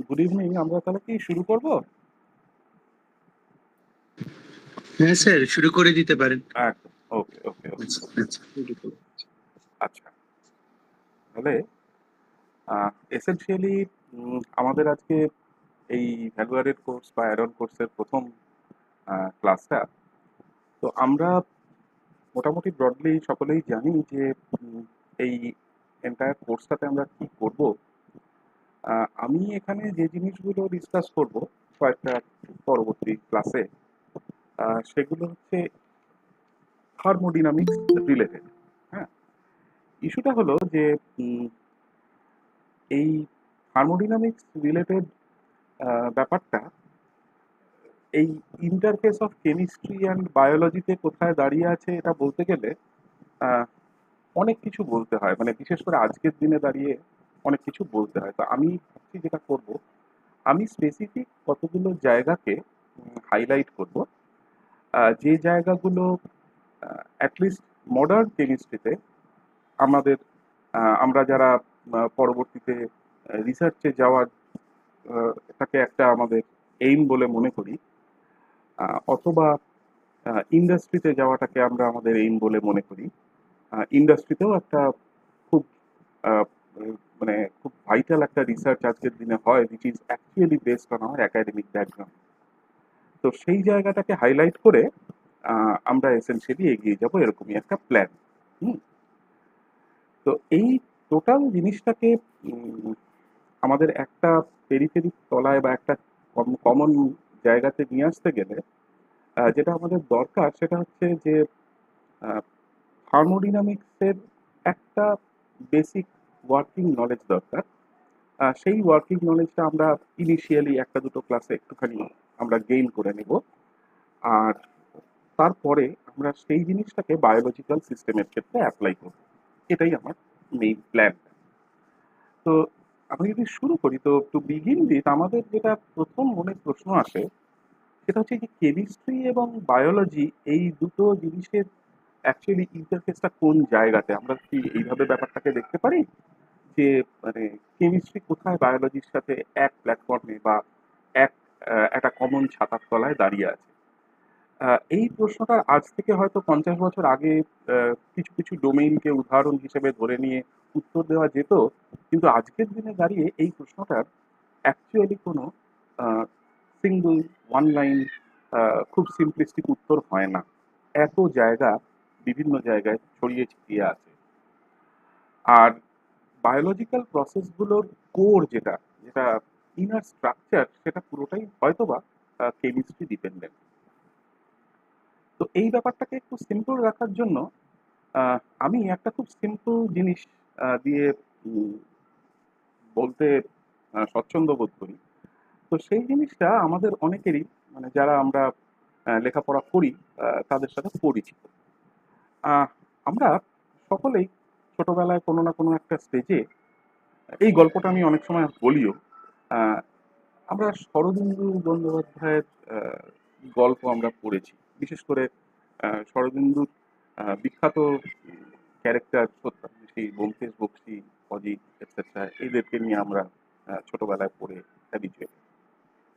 Good evening. আমরা তাহলে কি শুরু করব? হ্যাঁ স্যার, শুরু করে দিতে পারেন। একদম। ওকে ওকে ওকে। আচ্ছা আচ্ছা, শুরু করুন। আচ্ছা, তাহলে এসেনশিয়ালি আমাদের আজকে এই ভ্যালুয়ারের কোর্স বা অ্যাডন কোর্সের প্রথম ক্লাসটা। তো আমরা মোটামুটি ব্রডলি সকলেই জানি যে এই এন্টায়ার কোর্সটাতে আমরা কি করব। আমি এখানে যে জিনিসগুলো ডিসকাস করব কয়েকটা পরবর্তী ক্লাসে, সেগুলো হচ্ছে থার্মোডিনামিক্স রিলেটেড। হ্যাঁ, ইস্যুটা হলো যে এই থার্মোডিনামিক্স রিলেটেড ব্যাপারটা এই ইন্টারফেস অফ কেমিস্ট্রি অ্যান্ড বায়োলজিতে কোথায় দাঁড়িয়ে আছে এটা বলতে গেলে আহ, অনেক কিছু বলতে হয়, মানে বিশেষ করে আজকের দিনে দাঁড়িয়ে অনেক কিছু বলতে হয়। তো আমি ভাবছি যেটা করব, আমি স্পেসিফিক কতগুলো জায়গাকে হাইলাইট করব, যে জায়গাগুলো অ্যাটলিস্ট মডার্ন কেমিস্ট্রিতে আমাদের আমরা যারা পরবর্তীতে রিসার্চে যাওয়ার এটাকে একটা আমাদের এইম বলে মনে করি, অথবা ইন্ডাস্ট্রিতে যাওয়াটাকে আমরা আমাদের এইম বলে মনে করি। ইন্ডাস্ট্রিতেও একটা খুব আহ, মানে খুব ভাইটাল একটা রিসার্চ আজকের দিনে হয়, which is actually based on our academic background. তো সেই জায়গাটাকে হাইলাইট করে আমরা এসেনশিয়ালি এগিয়ে যাব, এরকমই একটা প্ল্যান। হুম। তো এই টোটাল জিনিসটাকে উম, আমাদের একটা পেরিফেরির তলায় বা একটা কমন জায়গাতে নিয়ে আসতে গেলে যেটা আমাদের দরকার সেটা হচ্ছে যে থার্মোডিনামিক্সের একটা বেসিক ওয়ার্কিং নলেজ দরকার। সেই ওয়ার্কিং নলেজটা আমরা ইনিশিয়ালি একটা দুটো ক্লাসে একটুখানি আমরা গেইন করে নেব। আর তারপরে আমরা সেই জিনিসটাকে বায়োলজিক্যাল সিস্টেমের ক্ষেত্রে অ্যাপ্লাই করব। এটাই আমার মেইন প্ল্যান। তো আমি যদি শুরু করি, তো টু বিগিন উইথ আমাদের যেটা প্রথম মনে প্রশ্ন আসে সেটা হচ্ছে যে কেমিস্ট্রি এবং বায়োলজি এই দুটো জিনিসের অ্যাকচুয়ালি ইন্টারফেসটা কোন জায়গাতে। আমরা কি এইভাবে ব্যাপারটাকে দেখতে পারি যে মানে কেমিস্ট্রি কোথায় বায়োলজির সাথে এক প্ল্যাটফর্মে বা এক একটা কমন ছাতার তলায় দাঁড়িয়ে আছে? এই প্রশ্নটার আজ থেকে হয়তো 50 বছর আগে কিছু কিছু ডোমেইনকে উদাহরণ হিসেবে ধরে নিয়ে উত্তর দেওয়া যেত, কিন্তু আজকের দিনে দাঁড়িয়ে এই প্রশ্নটার অ্যাকচুয়ালি কোনো সিঙ্গল ওয়ান লাইন খুব সিম্পলিস্টিক উত্তর হয় না। এত জায়গা, বিভিন্ন জায়গায় ছড়িয়ে ছিটিয়ে আছে। আর বায়োলজিক্যাল প্রসেসগুলোর কোর যেটা যেটা ইনার স্ট্রাকচার, সেটা পুরোটাই হয়তোবা কেমিস্ট্রি ডিপেন্ডেন্ট। তো এই ব্যাপারটাকে একটু সিম্পল রাখার জন্য আহ, আমি একটা খুব সিম্পল জিনিস দিয়ে উম, বলতে স্বচ্ছন্দ বোধ করি। তো সেই জিনিসটা আমাদের অনেকেরই, মানে যারা আমরা লেখাপড়া করি তাদের সাথে পরিচিত। আহ, আমরা সকলেই ছোটবেলায় কোনো না কোনো একটা স্টেজে, এই গল্পটা আমি অনেক সময় বলিও, আহ, আমরা শরদিন্দু বন্দ্যোপাধ্যায়ের আহ, গল্প আমরা পড়েছি। বিশেষ করে শরদিন্দুর বিখ্যাত ক্যারেক্টার সত্যান্বেষী, ব্যোমকেশ বক্সী, অজিত এটসেট্রা, এদেরকে নিয়ে আমরা ছোটবেলায় পড়ে হ্যাবিচুয়াল।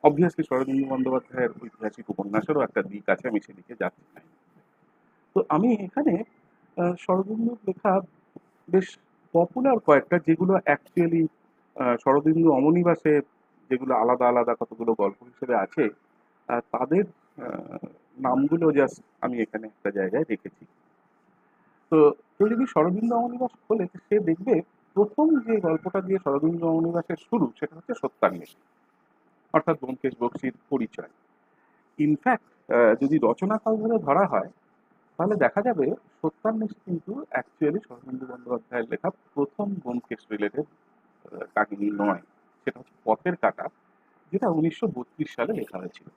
অবভিয়াসলি শরদিন্দু বন্দ্যোপাধ্যায়ের ঐতিহাসিক উপন্যাসেরও একটা দিক আছে, আমি সেদিকে যাচ্ছি না। তো আমি এখানে শরদিন্দুর লেখা বেশ পপুলার কয়েকটা, যেগুলো অ্যাকচুয়ালি শরদিন্দু অমনিবাসে যেগুলো আলাদা আলাদা কতগুলো গল্প হিসেবে আছে, তাদের আহ, নামগুলো জাস্ট আমি এখানে একটা জায়গায় রেখেছি। তো কেউ যদি শরদিন্দু অমনিবাস খোলে, তো সে দেখবে প্রথম যে গল্পটা দিয়ে শরদিন্দু অমনিবাসের শুরু সেটা হচ্ছে সত্যান্বেষী, অর্থাৎ ব্যোমকেশ বক্সীর পরিচয়। ইনফ্যাক্ট যদি রচনাকাল ধরে ধরা হয়, তাহলে দেখা যাবে সত্যান্বেষী কিন্তু অ্যাকচুয়ালি শরদিন্দু বন্দ্যোপাধ্যায়ের লেখা প্রথম ব্যোমকেশ রিলেটেড কাহিনী নয়। সেটা হচ্ছে পথের কাঁটা, যেটা 1932 সালে লেখা হয়েছিল।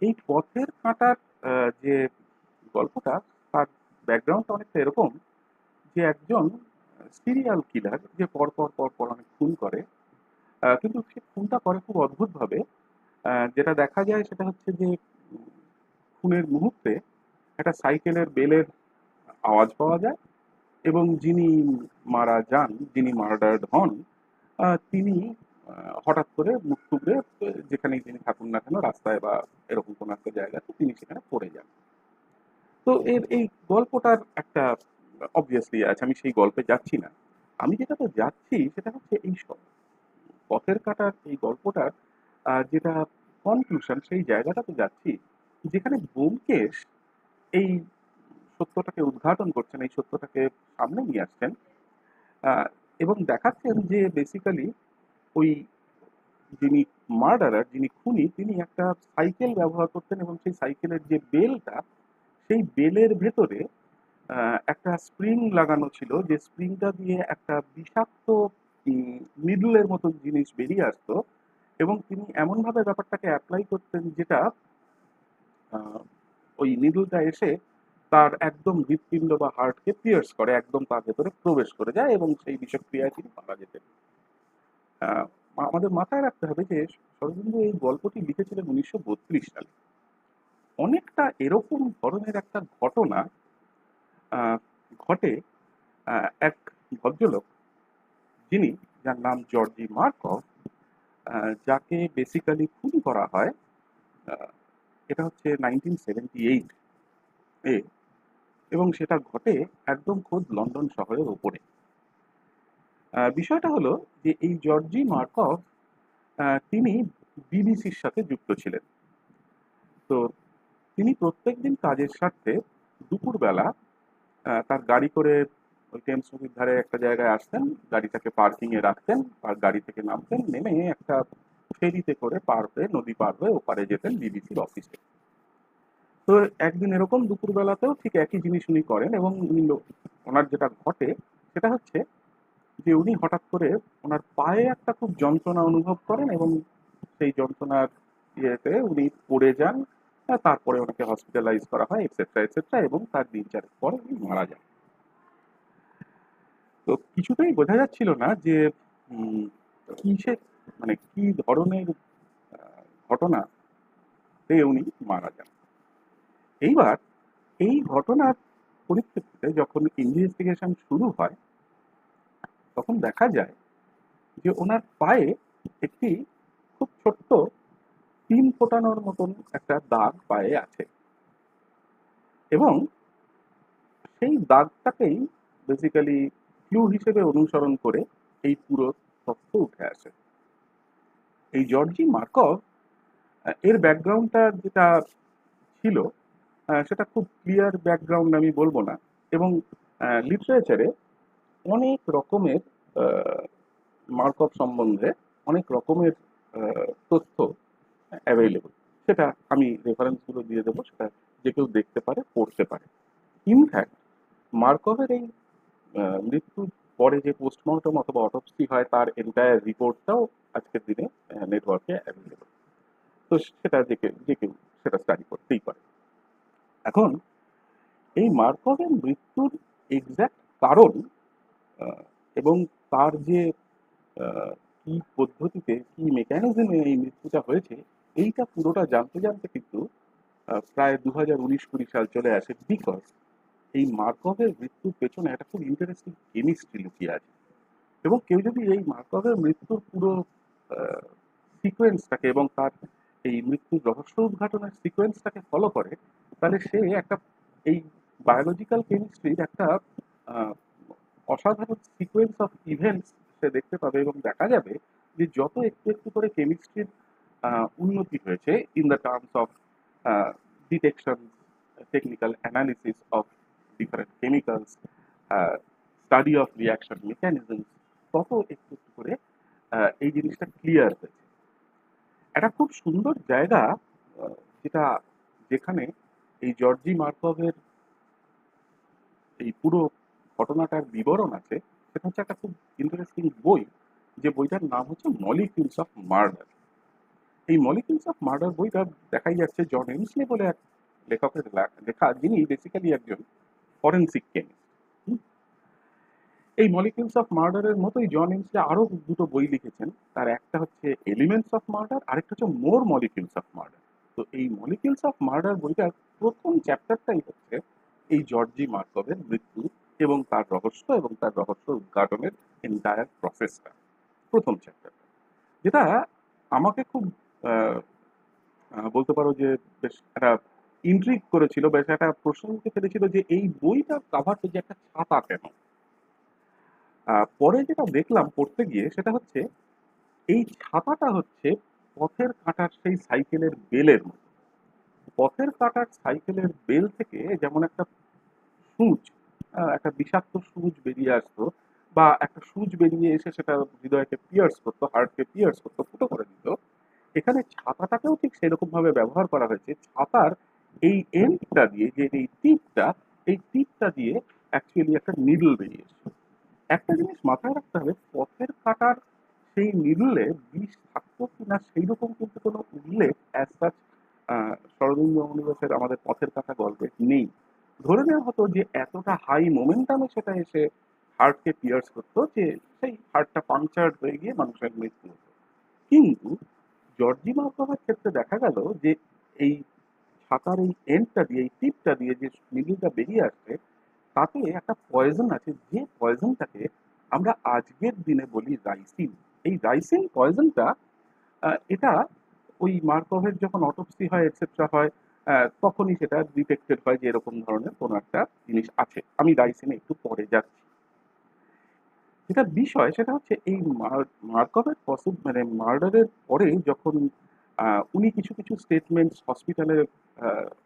এই পথের কাঁটার যে গল্পটা, তার ব্যাকগ্রাউন্ডটা অনেকটা এরকম যে একজন সিরিয়াল কিলার যে পরপর পরপর অনেক খুন করে, কিন্তু সে খুনটা করে খুব অদ্ভুতভাবে। যেটা দেখা যায় সেটা হচ্ছে যে খুনের মুহূর্তে একটা সাইকেলের বেলের আওয়াজ পাওয়া যায়, এবং যিনি মারা যান, যিনি মার্ডার্ড হন, তিনি হঠাৎ করে মুখ টুকরে যেখানেই তিনি থাকুন না কেন, রাস্তায় বা এরকম কোনো একটা জায়গাতে তিনি সেখানে পড়ে যান। তো এই গল্পটার একটা অবভিয়াসলি আছে, আমি সেই গল্পে যাচ্ছি না। আমি যেটাতে যাচ্ছি সেটা হচ্ছে এই পথের কাঁটার এই গল্পটার যেটা কনক্লুশন, সেই জায়গাটাতে যাচ্ছি যেখানে ব্যোমকেশ এই সত্যটাকে উদ্ঘাটন করছেন, এই সত্যটাকে সামনে নিয়ে আসছেন, আহ, এবং দেখাচ্ছেন যে বেসিক্যালি ওই যিনি মার্ডারার, যিনি খুনি, তিনি একটা সাইকেল ব্যবহার করতেন এবং সেই সাইকেলের যে বেলটা, সেই বেলের ভেতরে একটা স্প্রিং লাগানো ছিল, যে স্প্রিংটা দিয়ে একটা বিষাক্ত নিডলের মতো জিনিস বেরিয়ে আসতো, এবং তিনি এমনভাবে ব্যাপারটাকে অ্যাপ্লাই করতেন যেটা আহ, ওই নিডলটা এসে তার একদম হৃৎপিণ্ড বা হার্টকে পিয়ার্স করে, একদম তার ভেতরে প্রবেশ করে যায় এবং সেই বিষক্রিয়ায় তিনি মারা যেতেন। আহ, আমাদের মাথায় রাখতে হবে যে শরদিন্দু এই গল্পটি লিখেছিলেন 1932 সালে। অনেকটা এরকম ধরনের একটা ঘটনা আহ, ঘটে এক ভদ্রলোক, যিনি, যার নাম জর্জি মার্কভ, যাকে বেসিক্যালি খুন করা হয়। আহ, এটা হচ্ছে 1978 এ, এবং সেটা ঘটে একদম খোদ লন্ডন শহরের ওপরে। বিষয়টা হলো যে এই জর্জি মার্কভ তিনি বিবিসির সাথে যুক্ত ছিলেন। তো তিনি প্রত্যেকদিন কাজের স্বার্থে দুপুরবেলা তার গাড়ি করে ওই টেমস নদীর ধারে একটা জায়গায় আসতেন, গাড়িটাকে পার্কিং এ রাখতেন, আর গাড়ি থেকে নামতেন, নেমে একটা ফেরিতে করে পার হয়ে, নদী পার হয়ে ওপারে যেতেন বিবিসির অফিসে। তো একদিন এরকম দুপুরবেলাতেও ঠিক একই জিনিস উনি করেন, এবং ওনার যেটা ঘটে সেটা হচ্ছে যে উনি হঠাৎ করে ওনার পায়ে একটা খুব যন্ত্রণা অনুভব করেন, এবং সেই যন্ত্রণার ইয়েতে উনি পড়ে যান। তারপরে ওনাকে হসপিটালাইজ করা হয়, এটসেট্রা এটসেট্রা, এবং তার দিন চারেক পর উনি মারা যান। তো কিছুতেই বোঝা যাচ্ছিল না যে উম, কিসের, মানে কি ধরনের ঘটনাতে উনি মারা যান। এইবার এই ঘটনার পরিপ্রেক্ষিতে যখন ইনভেস্টিগেশন শুরু হয়, তখন দেখা যায় যে ওনার পায়ে একটি খুব ছোট্ট 3 ফোঁটানোর মতন একটা দাগ পায়ে আছে, এবং সেই দাগটাকেই বেসিক্যালি ক্লু হিসেবে অনুসরণ করে এই পুরো তথ্য উঠে আসে। এই জর্জি মার্কভ এর ব্যাকগ্রাউন্ডটা যেটা ছিল, সেটা খুব ক্লিয়ার ব্যাকগ্রাউন্ড আমি বলবো না, এবং লিটারেচারে অনেক রকমের মার্কভ সম্বন্ধে অনেক রকমের তথ্য অ্যাভেলেবল। সেটা আমি রেফারেন্সগুলো দিয়ে দেবো, সেটা যে কেউ দেখতে পারে, পড়তে পারে। ইনফ্যাক্ট মার্কভের এই মৃত্যুর পরে যে পোস্টমর্টম অথবা অটোপসি হয়, তার এন্টায়ার রিপোর্টটাও আজকের দিনে নেটওয়ার্কে অ্যাভেলেবল। তো সেটা যে কেউ সেটা স্টাডি করতেই পারে। এখন এই মার্কভের মৃত্যুর এক্সাক্ট কারণ আহ, এবং তার যে আহ, কি পদ্ধতিতে, কি মেকানিজমে এই মৃত্যুটা হয়েছে, এইটা পুরোটা জানতে জানতে কিন্তু প্রায় 2019-20 সাল চলে আসে, বিকজ এই মার্কভের মৃত্যুর পেছনে একটা খুব ইন্টারেস্টিং কেমিস্ট্রি লুকিয়ে আছে। এবং কেউ যদি এই মার্কভের মৃত্যুর পুরো সিকোয়েন্সটাকে এবং তার এই মৃত্যুর রহস্য উদ্ঘাটনের সিকোয়েন্সটাকে ফলো করে, তাহলে সে একটা এই বায়োলজিক্যাল কেমিস্ট্রির একটা আহ, অসাধারণ সিকোয়েন্স অফ ইভেন্টস সে দেখতে পাবে, এবং দেখা যাবে যে যত একটু একটু করে কেমিস্ট্রির উন্নতি হয়েছে in the terms of detection, technical analysis of different chemicals, study of reaction mechanism, তত একটু একটু করে এই জিনিসটা ক্লিয়ার হয়েছে। একটা খুব সুন্দর জায়গা যেটা, যেখানে এই জর্জি মার্কভের এই পুরো ঘটনাটার বিবরণ আছে, সেটা হচ্ছে একটা খুব ইন্টারেস্টিং বই, যে বইটার নাম হচ্ছে মলিকিউলস অফ মার্ডার। এই মলিকিউলস অফ মার্ডার বইটা দেখাই যাচ্ছে জন এমসলে বলে এক লেখকের লেখা, যিনি বেসিক্যালি একজন ফরেন্সিক কেমিস্ট। এই মলিকিউলস অফ মার্ডারের মতোই জন এমসলে আরো দুটো বই লিখেছেন। তার একটা হচ্ছে এলিমেন্টস অফ মার্ডার, আরেকটা হচ্ছে মোর মলিকিউলস অফ মার্ডার। তো এই মলিকিউলস অফ মার্ডার বইটার প্রথম চ্যাপ্টারটাই হচ্ছে এই জর্জি মার্কভের মৃত্যু এবং তার রহস্য, এবং তার রহস্য উদ্ঘাটনের এন্টায়ার প্রসেসটা। প্রথম চ্যাপ্টার, যেটা আমাকে খুব বলতে পারো যে বেশ একটা ইন্ট্রিগ করেছিল, বেশ একটা প্রশ্ন উঠে ফেলেছিল যে এই বইটার কাভার পেজে একটা ছাতা কেন। পরে যেটা দেখলাম পড়তে গিয়ে সেটা হচ্ছে এই ছাতাটা হচ্ছে পথের কাঁটার সেই সাইকেলের বেলের মতো। পথের কাঁটার সাইকেলের বেল থেকে যেমন একটা সূচ, একটা বিষাক্ত সূচ বেরিয়ে আসতো, বা একটা সূচ বেরিয়ে এসে সেটা হৃদয়কে পিয়ার্স করতো, হার্টকে পিয়ার্স করতো, ফুটো করে দিত। এখানে ছাতাটাকেও ঠিক সেরকম ভাবে ব্যবহার করা হয়েছে। ছাতার এই এন্ডটা দিয়ে, যে এই টিপটা, এই টিপটা দিয়ে অ্যাকচুয়ালি একটা নিডল বেরিয়ে এসছে। একটা জিনিস মাথায় রাখতে হবে, পথের কাঁটার সেই নিডলে বিষ থাকতো কিনা সেই রকম কিন্তু কোনো উল্লেখ অ্যাজ সাচ শরদিন্দু অমনিবাসের আমাদের পথের কাঁটা গল্পে নেই। ধরে নেওয়া হতো যে এতটা হাই মোমেন্টামে সেটা এসে হার্টকে পিয়ার্স করতো যে সেই হার্টটা পাংচার্ড হয়ে গিয়ে মানুষের মৃত্যু হতো। কিন্তু জর্জি মার্কভের ক্ষেত্রে দেখা গেল যে এই ছাতার এই এন্ডটা দিয়ে, এই টিপটা দিয়ে যে নিডলটা বেরিয়ে আসছে, তাতে একটা পয়জন আছে, যে পয়জনটাকে আমরা আজকের দিনে বলি রাইসিন। এই রাইসিন পয়জনটা, এটা ওই মার্কভের যখন অটোপসি হয় এটসেট্রা হয়, তখনই সেটা ডিটেক্টেড হয় যে এরকম ধরনের কোনো একটা জিনিস আছে। আমি রাইসিনে একটু পরে যাচ্ছি। যেটা বিষয় সেটা হচ্ছে এই মার্কভের মানে মার্ডারের পরে যখন উনি কিছু কিছু স্টেটমেন্টস হসপিটালে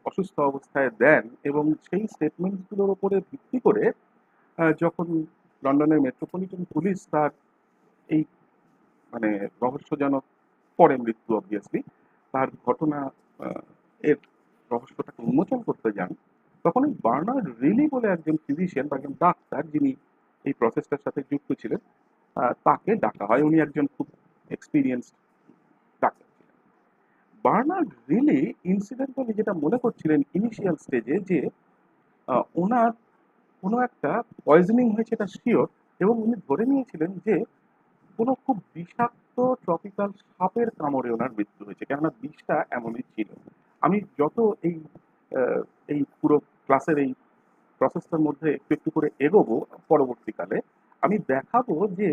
অসুস্থ অবস্থায় দেন, এবং সেই স্টেটমেন্টসগুলোর উপরে ভিত্তি করে যখন লন্ডনের মেট্রোপলিটন পুলিশ তার এই মানে রহস্যজনক, পরে মৃত্যু অবভিয়াসলি, তার ঘটনা আহ, এর রহস্যটাকে উন্মোচন করতে যান, তখন এই বার্নার্ড রিলি বলে একজন ফিজিশিয়ান বা একজন ডাক্তার যিনি এই প্রসেসটার সাথে যুক্ত ছিলেন, তাকে ডাকা হয়। উনি একজন খুব এক্সপিরিয়েন্সড ডাক্তার ছিলেন। বার্নার্ড রিলি ইনসিডেন্টালি যেটা মনে করছিলেন ইনিশিয়াল স্টেজে, যে ওনার কোনো একটা পয়জনিং হয়েছে এটা শিওর, এবং উনি ধরে নিয়েছিলেন যে কোনো খুব বিষাক্ত ট্রপিক্যাল সাপের কামড়ে ওনার মৃত্যু হয়েছে, কেননা বিষটা এমনই ছিল। আমি যত এই পুরো ক্লাসের এই প্রসেসটার মধ্যে একটু একটু করে এগোবো পরবর্তীকালে, আমি দেখাবো যে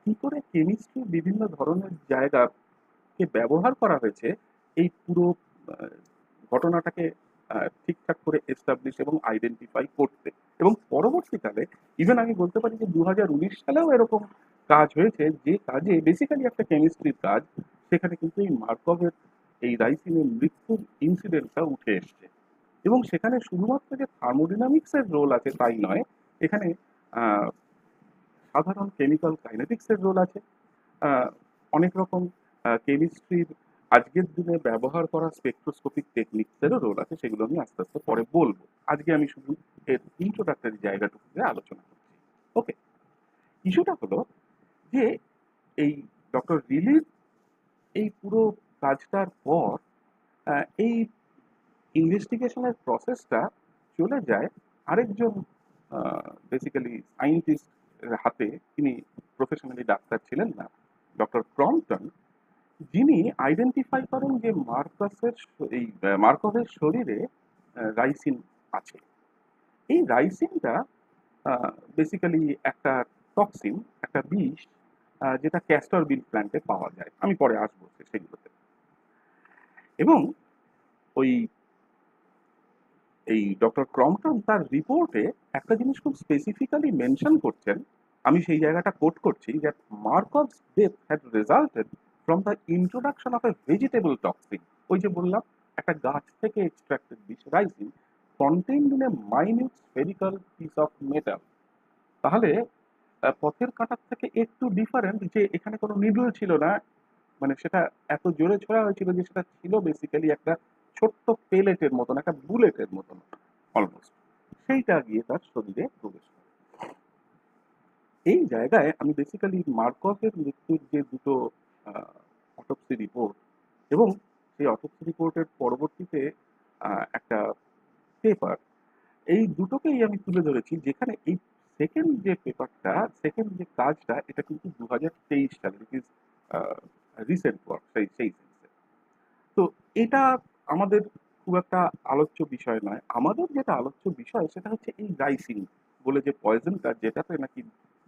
কি করে কেমিস্ট্রি বিভিন্ন ধরনের জায়গাকে ব্যবহার করা হয়েছে এই পুরো আহ, ঘটনাটাকে ঠিকঠাক করে এস্টাবলিশ এবং আইডেন্টিফাই করতে। এবং পরবর্তীকালে ইভেন আমি বলতে পারি যে 2019 সালেও এরকম কাজ হয়েছে, যে কাজে বেসিক্যালি একটা কেমিস্ট্রির কাজ, সেখানে কিন্তু এই মার্কভের এই রাইসিনের মৃত্যুর ইনসিডেন্টটা উঠে এসছে। এবং সেখানে শুধুমাত্র যে থার্মোডিনামিক্স এর রোল আছে তাই নয়, এখানে আহ, সাধারণ কেমিক্যাল কাইনেটিক্স এর রোল আছে, আহ, অনেক রকম কেমিস্ট্রির আজকের দিনে ব্যবহার করা স্পেকট্রোস্কোপিক টেকনিক্সেরও রোল আছে। সেগুলো আমি আস্তে আস্তে পরে বলবো। আজকে আমি শুধু এর ইন্ট্রোডাক্টরি জায়গাটুকুতে আলোচনা করছি। ওকে, ইস্যুটা হলো যে এই ডক্টর রিলির এই পুরো কাজটার পর এই ইনভেস্টিগেশনের প্রসেসটা চলে যায় আরেকজন বেসিক্যালি সায়েন্টিস্ট হাতে। তিনি প্রফেশনালি ডাক্তার ছিলেন না, ডক্টর ক্রম্পটন, যিনি আইডেন্টিফাই করেন যে মার্কভের শরীরে রাইসিন আছে। এই রাইসিনটা বেসিক্যালি একটা টক্সিন, একটা বিষ, যেটা ক্যাস্টর বিন প্ল্যান্টে পাওয়া যায়। আমি পরে আসবো সেগুলোতে। এবং ওই এই ডক্টর ক্রম্পটন তার রিপোর্টে একটা জিনিস খুব স্পেসিফিক্যালি মেনশন করছেন, আমি সেই জায়গাটা কোট করছি, that Markov's death had resulted from the introduction of a vegetable toxin. ওই যে বললাম একটা গাছ থেকে এক্সট্রাক্টেড বিষ ricin contained in a minute spherical piece of metal. তাহলে পথের কাঁটার থেকে একটু ডিফারেন্ট, যে এখানে কোনো নিডল ছিল না, মানে সেটা এত জোরে ছোড়া হয়েছিল যে সেটা ছিল বেসিক্যালি একটা ছোট্ট পেলেটের মতন, একটা বুলেটের মতন অলমোস্ট, সেইটা গিয়ে তার শরীরে প্রবেশ করে। এই জায়গায় আমি বেসিক্যালি মার্কভের মৃত্যুর যে দুটো অটোপসি রিপোর্ট, এবং সেই অটোপসি রিপোর্টের পরবর্তীতে একটা পেপার, এই দুটোকেই আমি তুলে ধরেছি, যেখানে এই সেকেন্ড যে পেপারটা, সেকেন্ড যে কাজটা, এটা কিন্তু 2023 সালে, ইট ইজ রিসেন্ট ওয়ার্ক সেই সেন্সে। তো এটা আমাদের খুব একটা আলোচ্য বিষয় নয়। আমাদের যেটা আলোচ্য বিষয় সেটা হচ্ছে এই রাইসিন বলে যে পয়জনটা, যেটাতে নাকি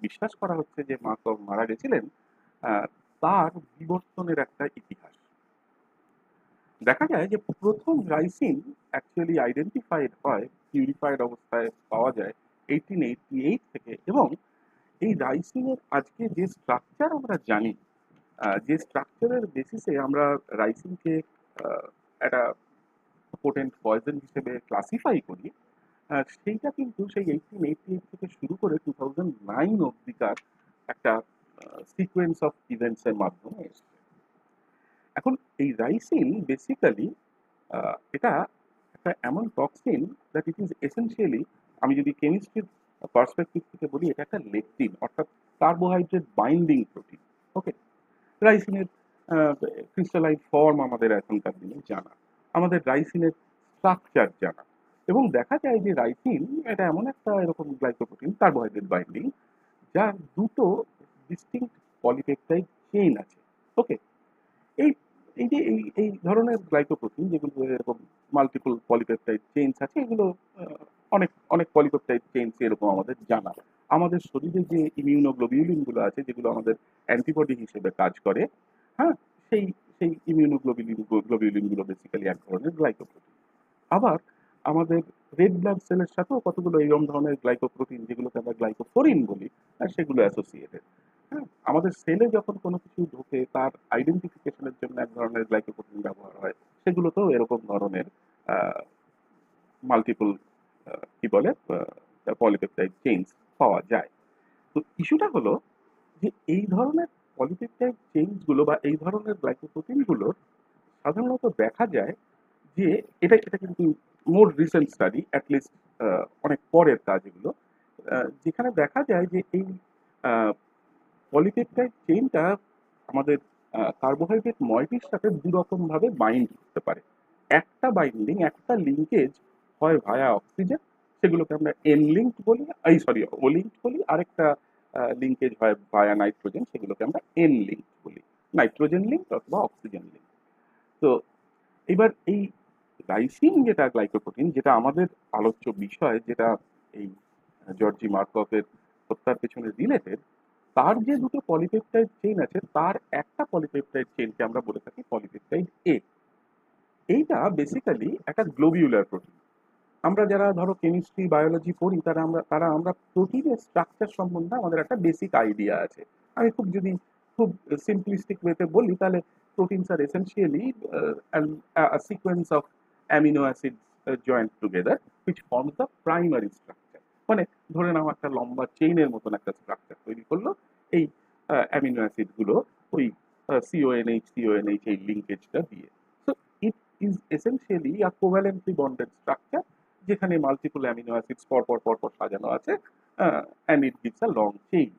বিশ্বাস করা হচ্ছে যে মার্কভ মারা গেছিলেন, তার বিবর্তনের একটা ইতিহাস। দেখা যায় যে প্রথম রাইসিন অ্যাকচুয়ালি আইডেন্টিফাইড হয়, পিউরিফাইড অবস্থায় পাওয়া যায় 1888 থেকে, এবং এই রাইসিনের আজকে যে স্ট্রাকচার আমরা জানি, যে স্ট্রাকচারের বেসিসে আমরা রাইসিনকে একটা পোটেন্ট পয়জন হিসেবে ক্লাসিফাই করি, সেইটা কিন্তু সেই 1888 থেকে শুরু করে 2009 অব্দিকার একটা সিকোয়েন্স অফ ইভেন্টসের মাধ্যমে এসছে। এখন এই রাইসিন বেসিক্যালি এটা একটা এমন toxin that it is essentially, আমি যদি কেমিস্ট্রির পার্সপেক্টিভ থেকে বলি, এটা একটা লেকটিন অর্থাৎ কার্বোহাইড্রেট বাইন্ডিং প্রোটিন। ওকে, রাইসিনের ক্রিস্টালাইন ফর্ম আমাদের এখনকার দিনে জানা, আমাদের রাইসিনের স্ট্রাকচার জানা, এবং দেখা যায় যে রাইসিন এটা এমন একটা এরকম গ্লাইকোপ্রোটিন কার্বোহাইড্রেট বাইন্ডিং যার দুটো ডিস্টিংক্ট পলিপেপটাইড চেইন আছে। ওকে, এই এই যে এই ধরনের গ্লাইকোপ্রোটিন যেগুলো এরকম মাল্টিপল পলিপেপটাইড চেইনস আছে, এগুলো অনেক অনেক পলিপেপটাইড চেইনস এরকম আমাদের জানা। আমাদের শরীরে যে ইমিউনোগ্লোবিউলিন গুলো আছে, যেগুলো আমাদের অ্যান্টিবডি হিসেবে কাজ করে, হ্যাঁ, সেই সেই গ্লোবিউলিন গুলো বেসিক্যালি এক ধরনের গ্লাইকোপ্রোটিন। আবার আমাদের রেড ব্লাড সেলের সাথেও কতগুলো এরকম ধরনের গ্লাইকোপ্রোটিন, যেগুলোকে আমরা গ্লাইকোফোরিন বলি, সেগুলো অ্যাসোসিয়েটেড। হ্যাঁ, আমাদের সেলে যখন কোনো কিছু ঢোকে তার আইডেন্টিফিকেশনের জন্য এক ধরনের গ্লাইকোপ্রোটিন ব্যবহার হয়, সেগুলোতেও এরকম ধরনের মাল্টিপল কি বলে পলিপেপটাইড চেইনস পাওয়া যায়। তো ইস্যুটা হলো যে এই ধরনের পলিপেপটাইড চেইনস গুলো বা এই ধরনের গ্লাইকোপ্রোটিন গুলোর সাধারণত দেখা যায় যে এটা এটা কিন্তু মোর রিসেন্ট স্টাডি, অ্যাটলিস্ট অনেক পরের কাজ এগুলো, যেখানে দেখা যায় যে এই পলিপেপটাইড চেইনটা আমাদের কার্বোহাইড্রেট ময়টির সাথে দুরকম ভাবে বাইন্ড করতে পারে। একটা বাইন্ডিং, একটা লিঙ্কেজ হয় ভায়া অক্সিজেন, সেগুলোকে আমরা এন লিঙ্কড বলি, ও লিঙ্কড বলি, আরেকটা লিঙ্কেজ হয় ভায়া নাইট্রোজেন, সেগুলোকে আমরা এন লিঙ্কড বলি, নাইট্রোজেন লিঙ্ক অথবা অক্সিজেন লিঙ্ক। তো এবার এই লাইসিন যেটা গ্লাইকোপ্রোটিন, যেটা আমাদের আলোচ্য বিষয়, যেটা এই জর্জি মার্কভের হত্যার পেছনে রিলেটেড, তার যে দুটো পলিপেপটাইড চেইন আছে, তার একটা পলিপেপটাইড চেইনকে আমরা বলে থাকি পলিপেপটাইড এ। এইটা বেসিক্যালি একটা গ্লোবিউলার প্রোটিন। আমরা যারা ধরো কেমিস্ট্রি বায়োলজি পড়ি, তারা আমরা প্রোটিনের স্ট্রাকচার সম্বন্ধে আমাদের একটা বেসিক আইডিয়া আছে। আমি খুব সিম্পলিস্টিক ওয়েতে বলি, তাহলে proteins are essentially sequence of amino acid joined together which forms the primary structure. মানে ধরে নাও একটা লম্বা চেইনের মতন একটা স্ট্রাকচার তৈরি করলো এই অ্যামিনো অ্যাসিড গুলো ওই সিওএনএইচ এই লিঙ্কেজটা দিয়ে। So it is essentially a covalently bonded structure, যেখানে মাল্টিপল অ্যামিনো অ্যাসিডস পরপর সাজানো আছে, and it gives a long chain.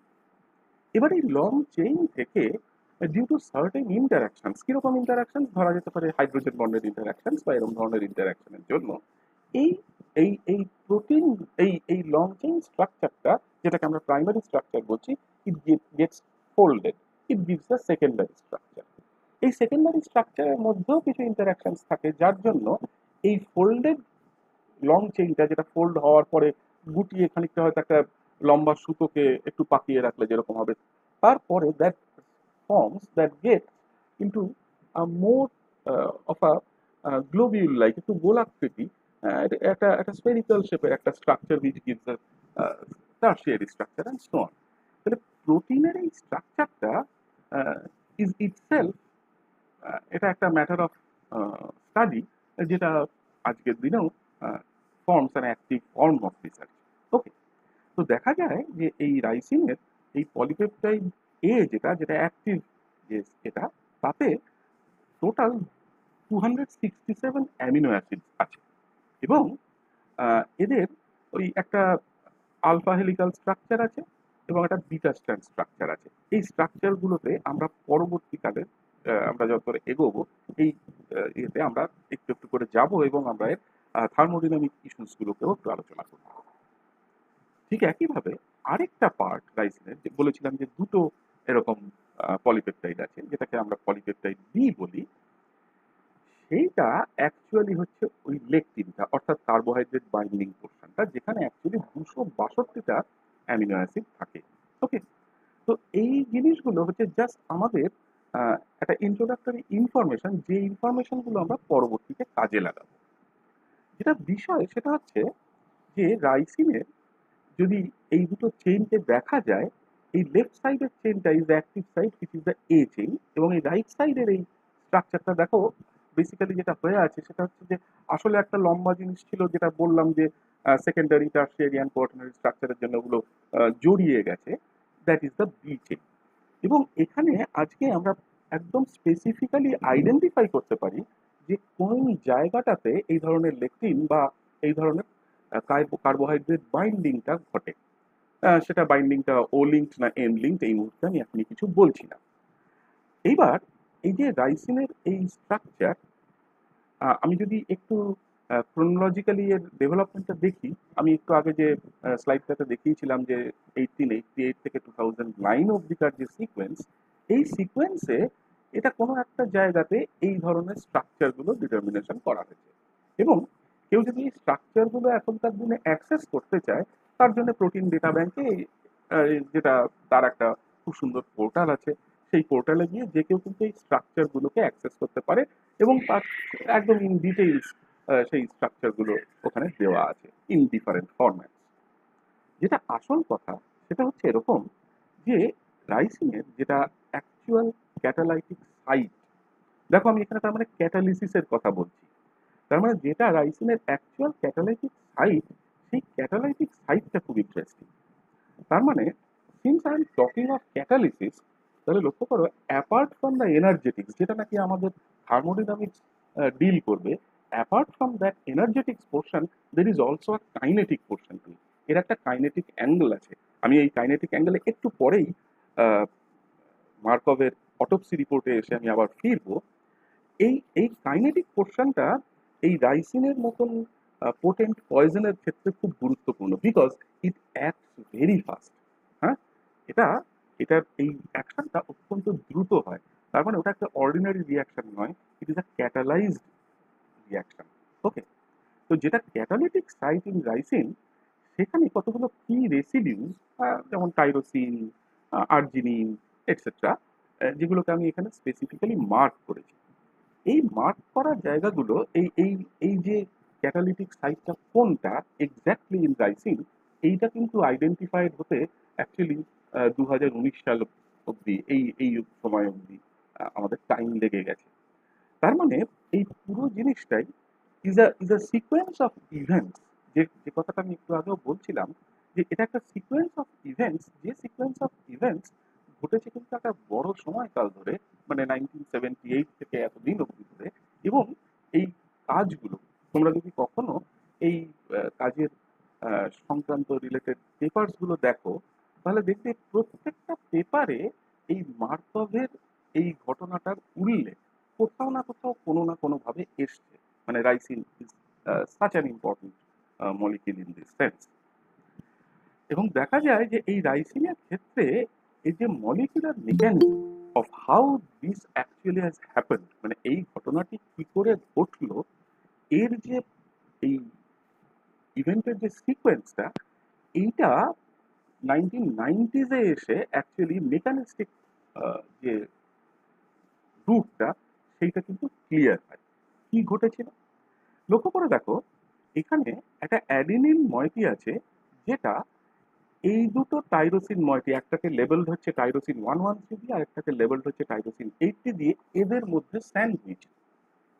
এবার এই লং চেইন থেকে ডিউ টু সার্টেন ইন্টারাকশনস, কিরকম ইন্টারাকশনস ধরা যেতে পারে, হাইড্রোজেন বন্ডেড ইন্টারাকশনস বা এরকম ধরনের ইন্টারাকশনের জন্য এই এই প্রোটিন, এই লং চেইন স্ট্রাকচারটা, যেটাকে আমরা প্রাইমারি স্ট্রাকচার বলছি, it gets folded, it gives a secondary structure. এই সেকেন্ডারি স্ট্রাকচারের মধ্যেও কিছু ইন্টারাকশনস থাকে, যার জন্য এই ফোল্ডেড লং চেইনটা, যেটা ফোল্ড হওয়ার পরে গুটিয়ে খানিকটা হয়তো একটা লম্বা সুতোকে একটু পাকিয়ে রাখলে যেরকম হবে, তারপরে that forms that gate into more of a globule like, একটু গোলাকৃতি, একটা স্ফেরিক্যাল শেপের একটা structure which gives a tertiary structure and so on. তাহলে প্রোটিনের এই স্ট্রাকচারটা ইজ ইটসেলফ, এটা একটা ম্যাটার অফ স্টাডি, যেটা আজকের দিনেও forms an active form of research. Okay, তো দেখা যায় যে এই রাইসিনের এই পলিপেপটাইড এ, যেটা যেটা অ্যাক্টিভ, যে এটা, তাতে টোটাল 267 অ্যামিনো অ্যাসিড আছে, এবং এদের ওই একটা আলফা হেলিক্যাল স্ট্রাকচার আছে এবং একটা বিটা স্ট্র্যান্ড স্ট্রাকচার আছে। এই স্ট্রাকচারগুলোতে আমরা পরবর্তীকালে আমরা যত এগোবো এই ইয়েতে আমরা একটু একটু করে যাব, এবং আমরা এর থার্মোডিনামিক ইস্যুস গুলোকেও একটু আলোচনা করব। ঠিক একইভাবে আরেকটা পার্ট রাইসিনের, যে বলেছিলাম যে দুটো এরকম পলিপেপটাইড আছে, যেটাকে আমরা পলিপেপটাইড বি বলি, সেইটা অ্যাকচুয়ালি হচ্ছে ওই লেকটিনটা, অর্থাৎ কার্বোহাইড্রেট বাইন্ডিং পোর্শনটা, যেখানে অ্যাকচুয়ালি 262টা অ্যামিনো অ্যাসিড থাকে। ওকে, তো এই জিনিসগুলো হলো হচ্ছে জাস্ট আমাদের একটা ইন্ট্রোডাক্টরি ইনফরমেশন, যে ইনফরমেশনগুলো আমরা পরবর্তীতে কাজে লাগাবো। যেটা বিষয় সেটা হচ্ছে যে রাইসিনের যদি এই দুটো চেইনকে দেখা যায়, এই লেফট সাইডের চেইনটা is the active side, it is the A chain, এবং এই রাইট সাইডের এই স্ট্রাকচারটা দেখো বেসিক্যালি যেটা হয়ে আছে সেটা হচ্ছে যে আসলে একটা লম্বা জিনিস ছিল, যেটা বললাম যে সেকেন্ডারি টার্সিয়ারি অ্যান্ড কোয়াটারনারি স্ট্রাকচারের জন্য ওগুলো জড়িয়ে গেছে, that is the B chain. এবং এখানে আজকে আমরা একদম স্পেসিফিক্যালি আইডেন্টিফাই করতে পারি যে কোন জায়গাটাতে এই ধরনের লেকটিন বা এই ধরনের কার্বোহাইড্রেট বাইন্ডিংটা ঘটে। সেটা বাইন্ডিংটা ও লিঙ্কড না এন লিঙ্কড এই মুহূর্তে আমি এখনই কিছু বলছি না। এইবার এই যে রাইসিনের এই স্ট্রাকচার, আমি যদি একটু ক্রোনোলজিক্যালি এর ডেভেলপমেন্টটা দেখি, আমি একটু আগে যে স্লাইডটাতে দেখিয়েছিলাম যে 1888 থেকে 2009 অবধিকার যে সিকোয়েন্স, এই সিকোয়েন্সে এটা কোনো একটা জায়গাতে এই ধরনের স্ট্রাকচারগুলো ডিটারমিনেশন করা হয়েছে। এবং কেউ যদি এই স্ট্রাকচারগুলো এখনকার দিনে অ্যাক্সেস করতে চায়, তার জন্য প্রোটিন ডেটা ব্যাংকে যেটা তার একটা খুব সুন্দর পোর্টাল আছে, সেই পোর্টালে গিয়ে যে কেউ কিন্তু এই স্ট্রাকচারগুলোকে অ্যাক্সেস করতে পারে এবং তার একদম ইন ডিটেইলস সেই স্ট্রাকচারগুলো ওখানে দেওয়া আছে ইন ডিফারেন্ট ফরম্যাট। যেটা আসল কথা সেটা হচ্ছে এরকম যে রাইসিনের যেটা অ্যাকচুয়াল ক্যাটালাইটিক সাইট, দেখো আমি এখানে তার মানে ক্যাটালিসিসের কথা বলছি, তার মানে যেটা রাইসিনের অ্যাকচুয়াল ক্যাটালাইটিক সাইট, সেই ক্যাটালাইটিক সাইটটা খুব ইন্টারেস্টিং। তার মানে since I am talking of catalysis, তাহলে লক্ষ্য করো অ্যাপার্ট ফ্রম দ্য এনার্জেটিক্স, যেটা নাকি আমাদের থার্মোডিনামিক্স ডিল করবে, apart from that energetics portion there is also a kinetic portion too. এর একটা কাইনেটিক অ্যাঙ্গেল আছে, আমি এই কাইনেটিক অ্যাঙ্গেলে একটু পরেই মার্কভের অটোপসি রিপোর্টে এসে আমি আবার ফিরবো। এই এই কাইনেটিক পোর্শনটা এই রাইসিনের মতন পোটেন্ট পয়জনের ক্ষেত্রে খুব গুরুত্বপূর্ণ, because it acts very fast. হ্যাঁ, এটা এটার এই অ্যাকশনটা অত্যন্ত দ্রুত হয়। তার মানে ওটা একটা অর্ডিনারি রিয়াকশন নয়, it is a catalysed reaction. Okay, তো যেটা ক্যাটালিটিক সাইট ইন রাইসিন, সেখানে কতগুলো কি রেসিডিউস, যেমন টাইরোসিন, আর্জিনিন এটসেট্রা, যেগুলোকে আমি এখানে স্পেসিফিক্যালি মার্ক করেছি। এই মার্ক করা জায়গাগুলো এই এই এই যে ক্যাটালিটিক সাইটটা কোনটা এক্স্যাক্টলি ইন রাইসিন, এইটা কিন্তু আইডেন্টিফাইড হতে অ্যাকচুয়ালি 2019 সাল অবধি, এই সময় অবধি আমাদের টাইম লেগে গেছে। তার মানে এই পুরো জিনিসটাই is a sequence of events. যে যে কথাটা আমি একটু আগেও বলছিলাম, যে এটা একটা সিকোয়েন্স অফ ইভেন্টস, যে সিকোয়েন্স অফ ইভেন্টস ঘটেছে কিন্তু একটা বড় সময়কাল ধরে, মানে 1978 থেকে এতদিন অবধি ধরে। এবং এই কাজগুলো তোমরা যদি কখনো এই কাজের সংক্রান্ত রিলেটেড পেপারস গুলো দেখো, তাহলে দেখবে প্রত্যেকটা পেপারে এই মার্কভের এই ঘটনাটার উল্লেখ কোথাও না কোথাও কোনো না কোনো ভাবে এসছে। মানে ricin is such an important molecule in this sense. এবং দেখা যায় যে এই রাইসিনের ক্ষেত্রে এই যে molecular mechanism of how this actually has happened, মানে এই ঘটনাটি কি করে ঘটলো, এর যে এই ইভেন্টের যে সিকোয়েন্সটা, এইটা 1990s-এ এসে অ্যাকচুয়ালি মেকানিস্টিক যে রুটটা, সেইটা কিন্তু ক্লিয়ার হয়। কি ঘটেছিল লক্ষ্য করে দেখো, এখানে একটা অ্যাডিনিন মইটি আছে, যেটা এই দুটো টাইরোসিন মইটি, একটাকে লেবেলড হচ্ছে টাইরোসিন 113 দিয়ে, আর একটাকে লেবেলড হচ্ছে টাইরোসিন 80 দিয়ে, এদের মধ্যে স্যান্ডউইচ।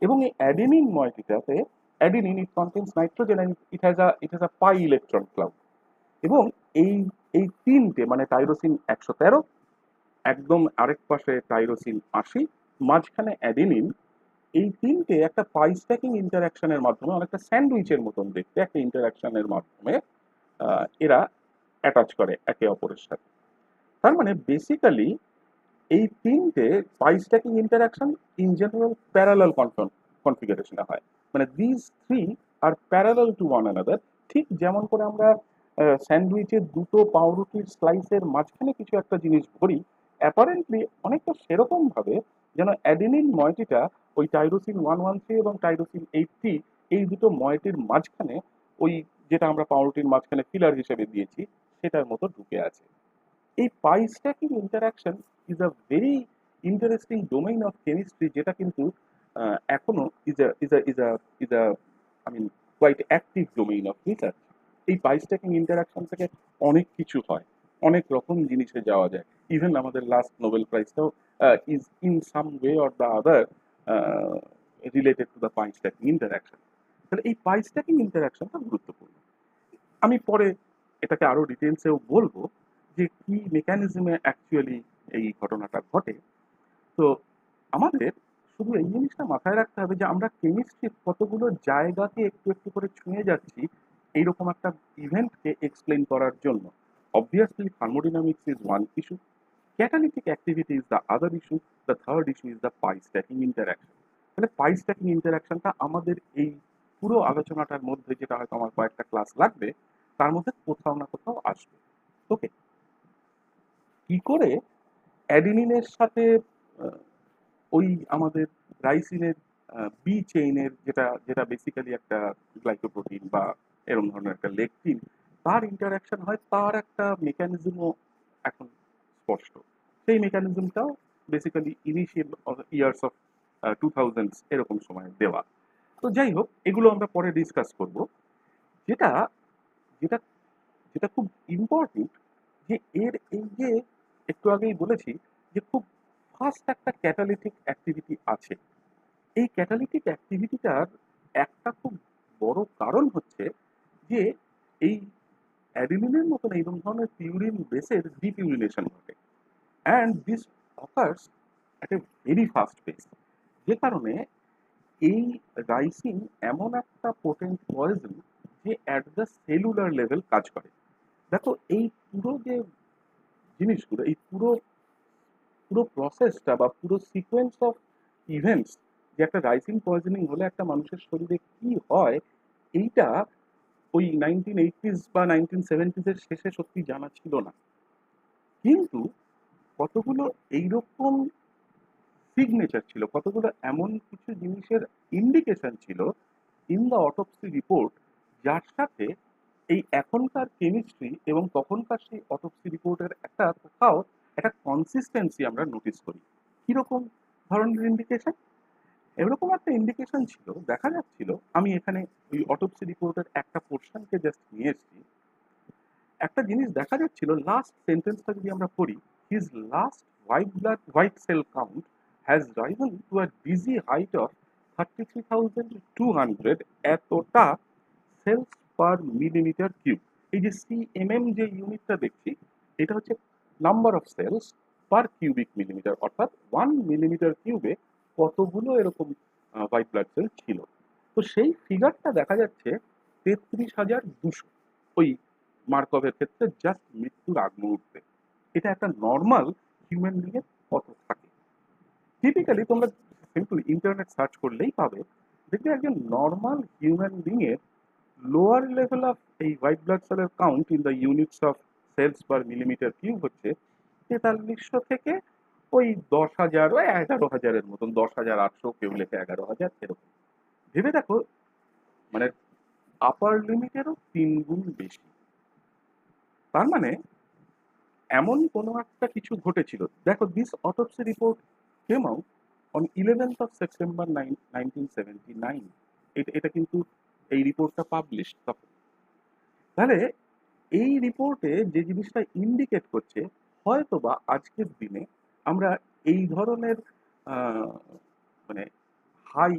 এবং এই অ্যাডেনিন মইটিটাতে, adenine it contains nitrogen and it has a pi electron cloud. এবং এই এই তিনটে মানে টাইরোসিন 113, একদম আরেক পাশে টাইরোসিন 80, মাঝখানে অ্যাডেনিন, এই তিনটে একটা পাই স্ট্যাকিং ইন্টারাকশনের মাধ্যমে, অনেকটা স্যান্ডউইচের মতন দেখতে একটা ইন্টারাকশনের মাধ্যমে এরা অ্যাটাচ করে একে অপরের সাথে। তার মানে বেসিক্যালি এই তিনটে pi stacking interaction in general parallel কনফিগারেশনে হয়। মানে this three are parallel to one another. ঠিক যেমন করে আমরা স্যান্ডউইচের দুটো পাউরুটির স্লাইসের মাঝখানে কিছু একটা জিনিস ভরি, অ্যাপারেন্টলি অনেকটা সেরকম ভাবে যেন অ্যাডেনিন ময়টিটা ওই টাইরোসিন 113 এবং টাইরোসিন 80, এই দুটো ময়টির মাঝখানে ওই যেটা আমরা পাউরুটির মাঝখানে ফিলার হিসেবে দিয়েছি, সেটার মতো ঢুকে আছে। এই pi stacking interaction is a very interesting domain of chemistry, যেটা কিন্তু এখনো is a I mean quite active domain of research. এই পাইস্ট্যাকিং ইন্টারাকশন থেকে অনেক কিছু হয়, অনেক রকম জিনিসে যাওয়া যায়। ইভেন আমাদের লাস্ট নোবেল প্রাইজটাও is in some way or the other related to the pi stacking interaction. তাহলে এই পাইস্ট্যাকিং ইন্টারাকশনটা গুরুত্বপূর্ণ। আমি পরে এটাকে আরো ডিটেলসেও বলবো যে কি মেকানিজমে অ্যাকচুয়ালি এই ঘটনাটা ঘটে। তো আমাদের শুধু এই জিনিসটা মাথায় রাখতে হবে যে আমরা কেমিস্ট্রির কতগুলো জায়গাকে একটু একটু করে ছুঁয়ে যাচ্ছি এইরকম একটা ইভেন্টকে এক্সপ্লেন করার জন্য। Obviously thermodynamics is one is to, catalytic activity is the other issue, the third issue is the pi stacking interaction. তাহলে পাই স্ট্যাকিং ইন্টারাকশনটা আমাদের এই পুরো আলোচনাটার মধ্যে, যেটা হয়তো আমার কয়েকটা ক্লাস লাগবে, তার মধ্যে কোথাও না কোথাও আসবে। ওকে, কি করে অ্যাডিনিনের সাথে আহ, ওই আমাদের রাইসিনের বি চেইনের, যেটা যেটা বেসিক্যালি একটা গ্লাইকোপ্রোটিন বা এরকম ধরনের একটা লেকটিন, তার ইন্টারাকশন হয়, তার একটা মেকানিজমও এখন স্পষ্ট। সেই মেকানিজমটাও বেসিক্যালি ইনিশিয়াল ইয়ার্স অফ 2000 এরকম সময় দেওয়া। তো যাই হোক, এগুলো আমরা পরে ডিসকাস করব। যেটা যেটা যেটা খুব ইম্পর্টেন্ট, যে এর এই যে একটু আগেই বলেছি যে খুব ফাস্ট একটা ক্যাটালিটিক অ্যাক্টিভিটি আছে। এই ক্যাটালিটিক অ্যাক্টিভিটিটার একটা খুব বড় কারণ হচ্ছে যে এই অ্যাডিনিনের মতন এই ধরনের পিউরিন বেসের ডিপিউরিনেশন ঘটে, and this occurs at a very fast pace. যে কারণে এই রাইসিন এমন একটা পোটেন্ট পয়জন যে অ্যাট দ্য সেলুলার লেভেল কাজ করে। দেখো, এই পুরো যে জিনিসগুলো, এই পুরো পুরো প্রসেসটা বা পুরো সিকোয়েন্স অফ ইভেন্টস, যে একটা রাইসিন পয়জনিং হলে একটা মানুষের শরীরে কি হয়, এইটা ওই 1980s বা 1970s এর শেষে সত্যি জানা ছিল না। কিন্তু কতগুলো এইরকম সিগনেচার ছিল, কতগুলো এমন কিছু জিনিসের ইন্ডিকেশন ছিল ইন দ্য অটোপসি রিপোর্ট, যার সাথে এই এখনকার কেমিস্ট্রি এবং তখনকার সেই অটোপসি রিপোর্টের একটা কোথাও একটা কনসিস্টেন্সি আমরা নোটিস করি। কিরকম ধরনের ইন্ডিকেশন? এরকম একটা ইন্ডিকেশন ছিল, দেখা যাচ্ছিল, আমি এখানে ওই অটোপসি রিপোর্টের একটা পোর্শনকে জাস্ট নিয়ে এসেছি। একটা জিনিস দেখা যাচ্ছিল, লাস্ট সেন্টেন্সটা যদি আমরা পড়ি, his last white cell count has risen to a dizzy height of 33,200, এতটা সেলস পার মিলিমিটার কিউব। এই যে সিএমএম যে ইউনিটটা দেখছি, এটা হচ্ছে number of cells per cubic millimetre, অর্থাৎ 1 মিলিমিটার কিউবে কতগুলো এরকম হোয়াইট ব্লাড সেল ছিল। তো সেই ফিগারটা দেখা যাচ্ছে 33,200 ওই মার্কভের ক্ষেত্রে, জাস্ট মৃত্যুর আগ মুহূর্তে। এটা একটা নর্মাল হিউম্যান বিংয়ের কত থাকে? টিপিক্যালি তোমরা সিম্পল ইন্টারনেট সার্চ করলেই পাবে, দেখবে একজন নর্মাল হিউম্যান বিংয়ের লোয়ার লেভেল অফ এই হোয়াইট ব্লাড সেলের count in the units of cells per millimetre cube হচ্ছে 4300 থেকে ওই 10,000, ওই 11,000-এর মতন, 10,800, কেউ লেখে 11,000, এরকম। ভেবে দেখো, মানে আপার লিমিটেরও 3 গুণ বেশি। তার মানে এমন কোনো একটা কিছু ঘটেছিল। দেখো, this autopsy report came out on 11th of September 1979। এটা কিন্তু এই রিপোর্টটা পাবলিশ তখন। তাহলে এই রিপোর্টে যে জিনিসটা ইন্ডিকেট করছে, হয়তোবা আজকের দিনে আমরা এই ধরনের আহ, মানে high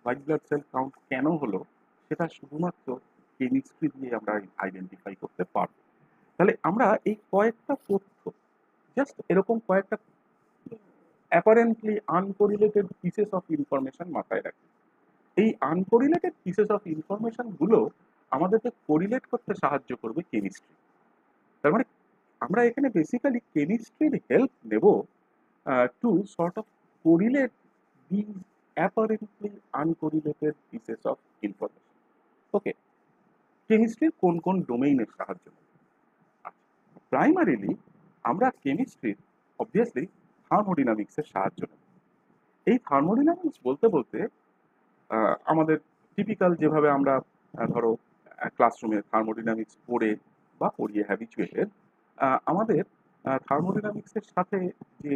white blood cell count কেন হলো, সেটা শুধুমাত্র কেমিস্ট্রি দিয়ে আমরা আইডেন্টিফাই করতে পারবো। তাহলে আমরা এই কয়েকটা তথ্য, জাস্ট এরকম কয়েকটা apparently uncorrelated pieces of information মাথায় রাখি। এই আনকোরিলেটেড পিসেস অফ ইনফরমেশন গুলো আমাদেরকে কোরিলেট করতে সাহায্য করবে কেমিস্ট্রি। তার মানে আমরা এখানে বেসিক্যালি কেমিস্ট্রির হেল্প নেব to sort of correlate this apparently uncorrelated pieces of information. Okay, কেমিস্ট্রির কোন কোন ডোমেইনের সাহায্য নেব? প্রাইমারিলি আমরা কেমিস্ট্রির অবভিয়াসলি থার্মোডিনামিক্সের সাহায্য নেব। এই থার্মোডিনামিক্স বলতে বলতে আমাদের টিপিক্যাল যেভাবে আমরা ধরো ক্লাসরুমে থার্মোডিনামিক্স পড়ে বা পড়িয়ে হ্যাবিচুয়েটেড, আমাদের থার্মোডাইনামিক্সের সাথে যে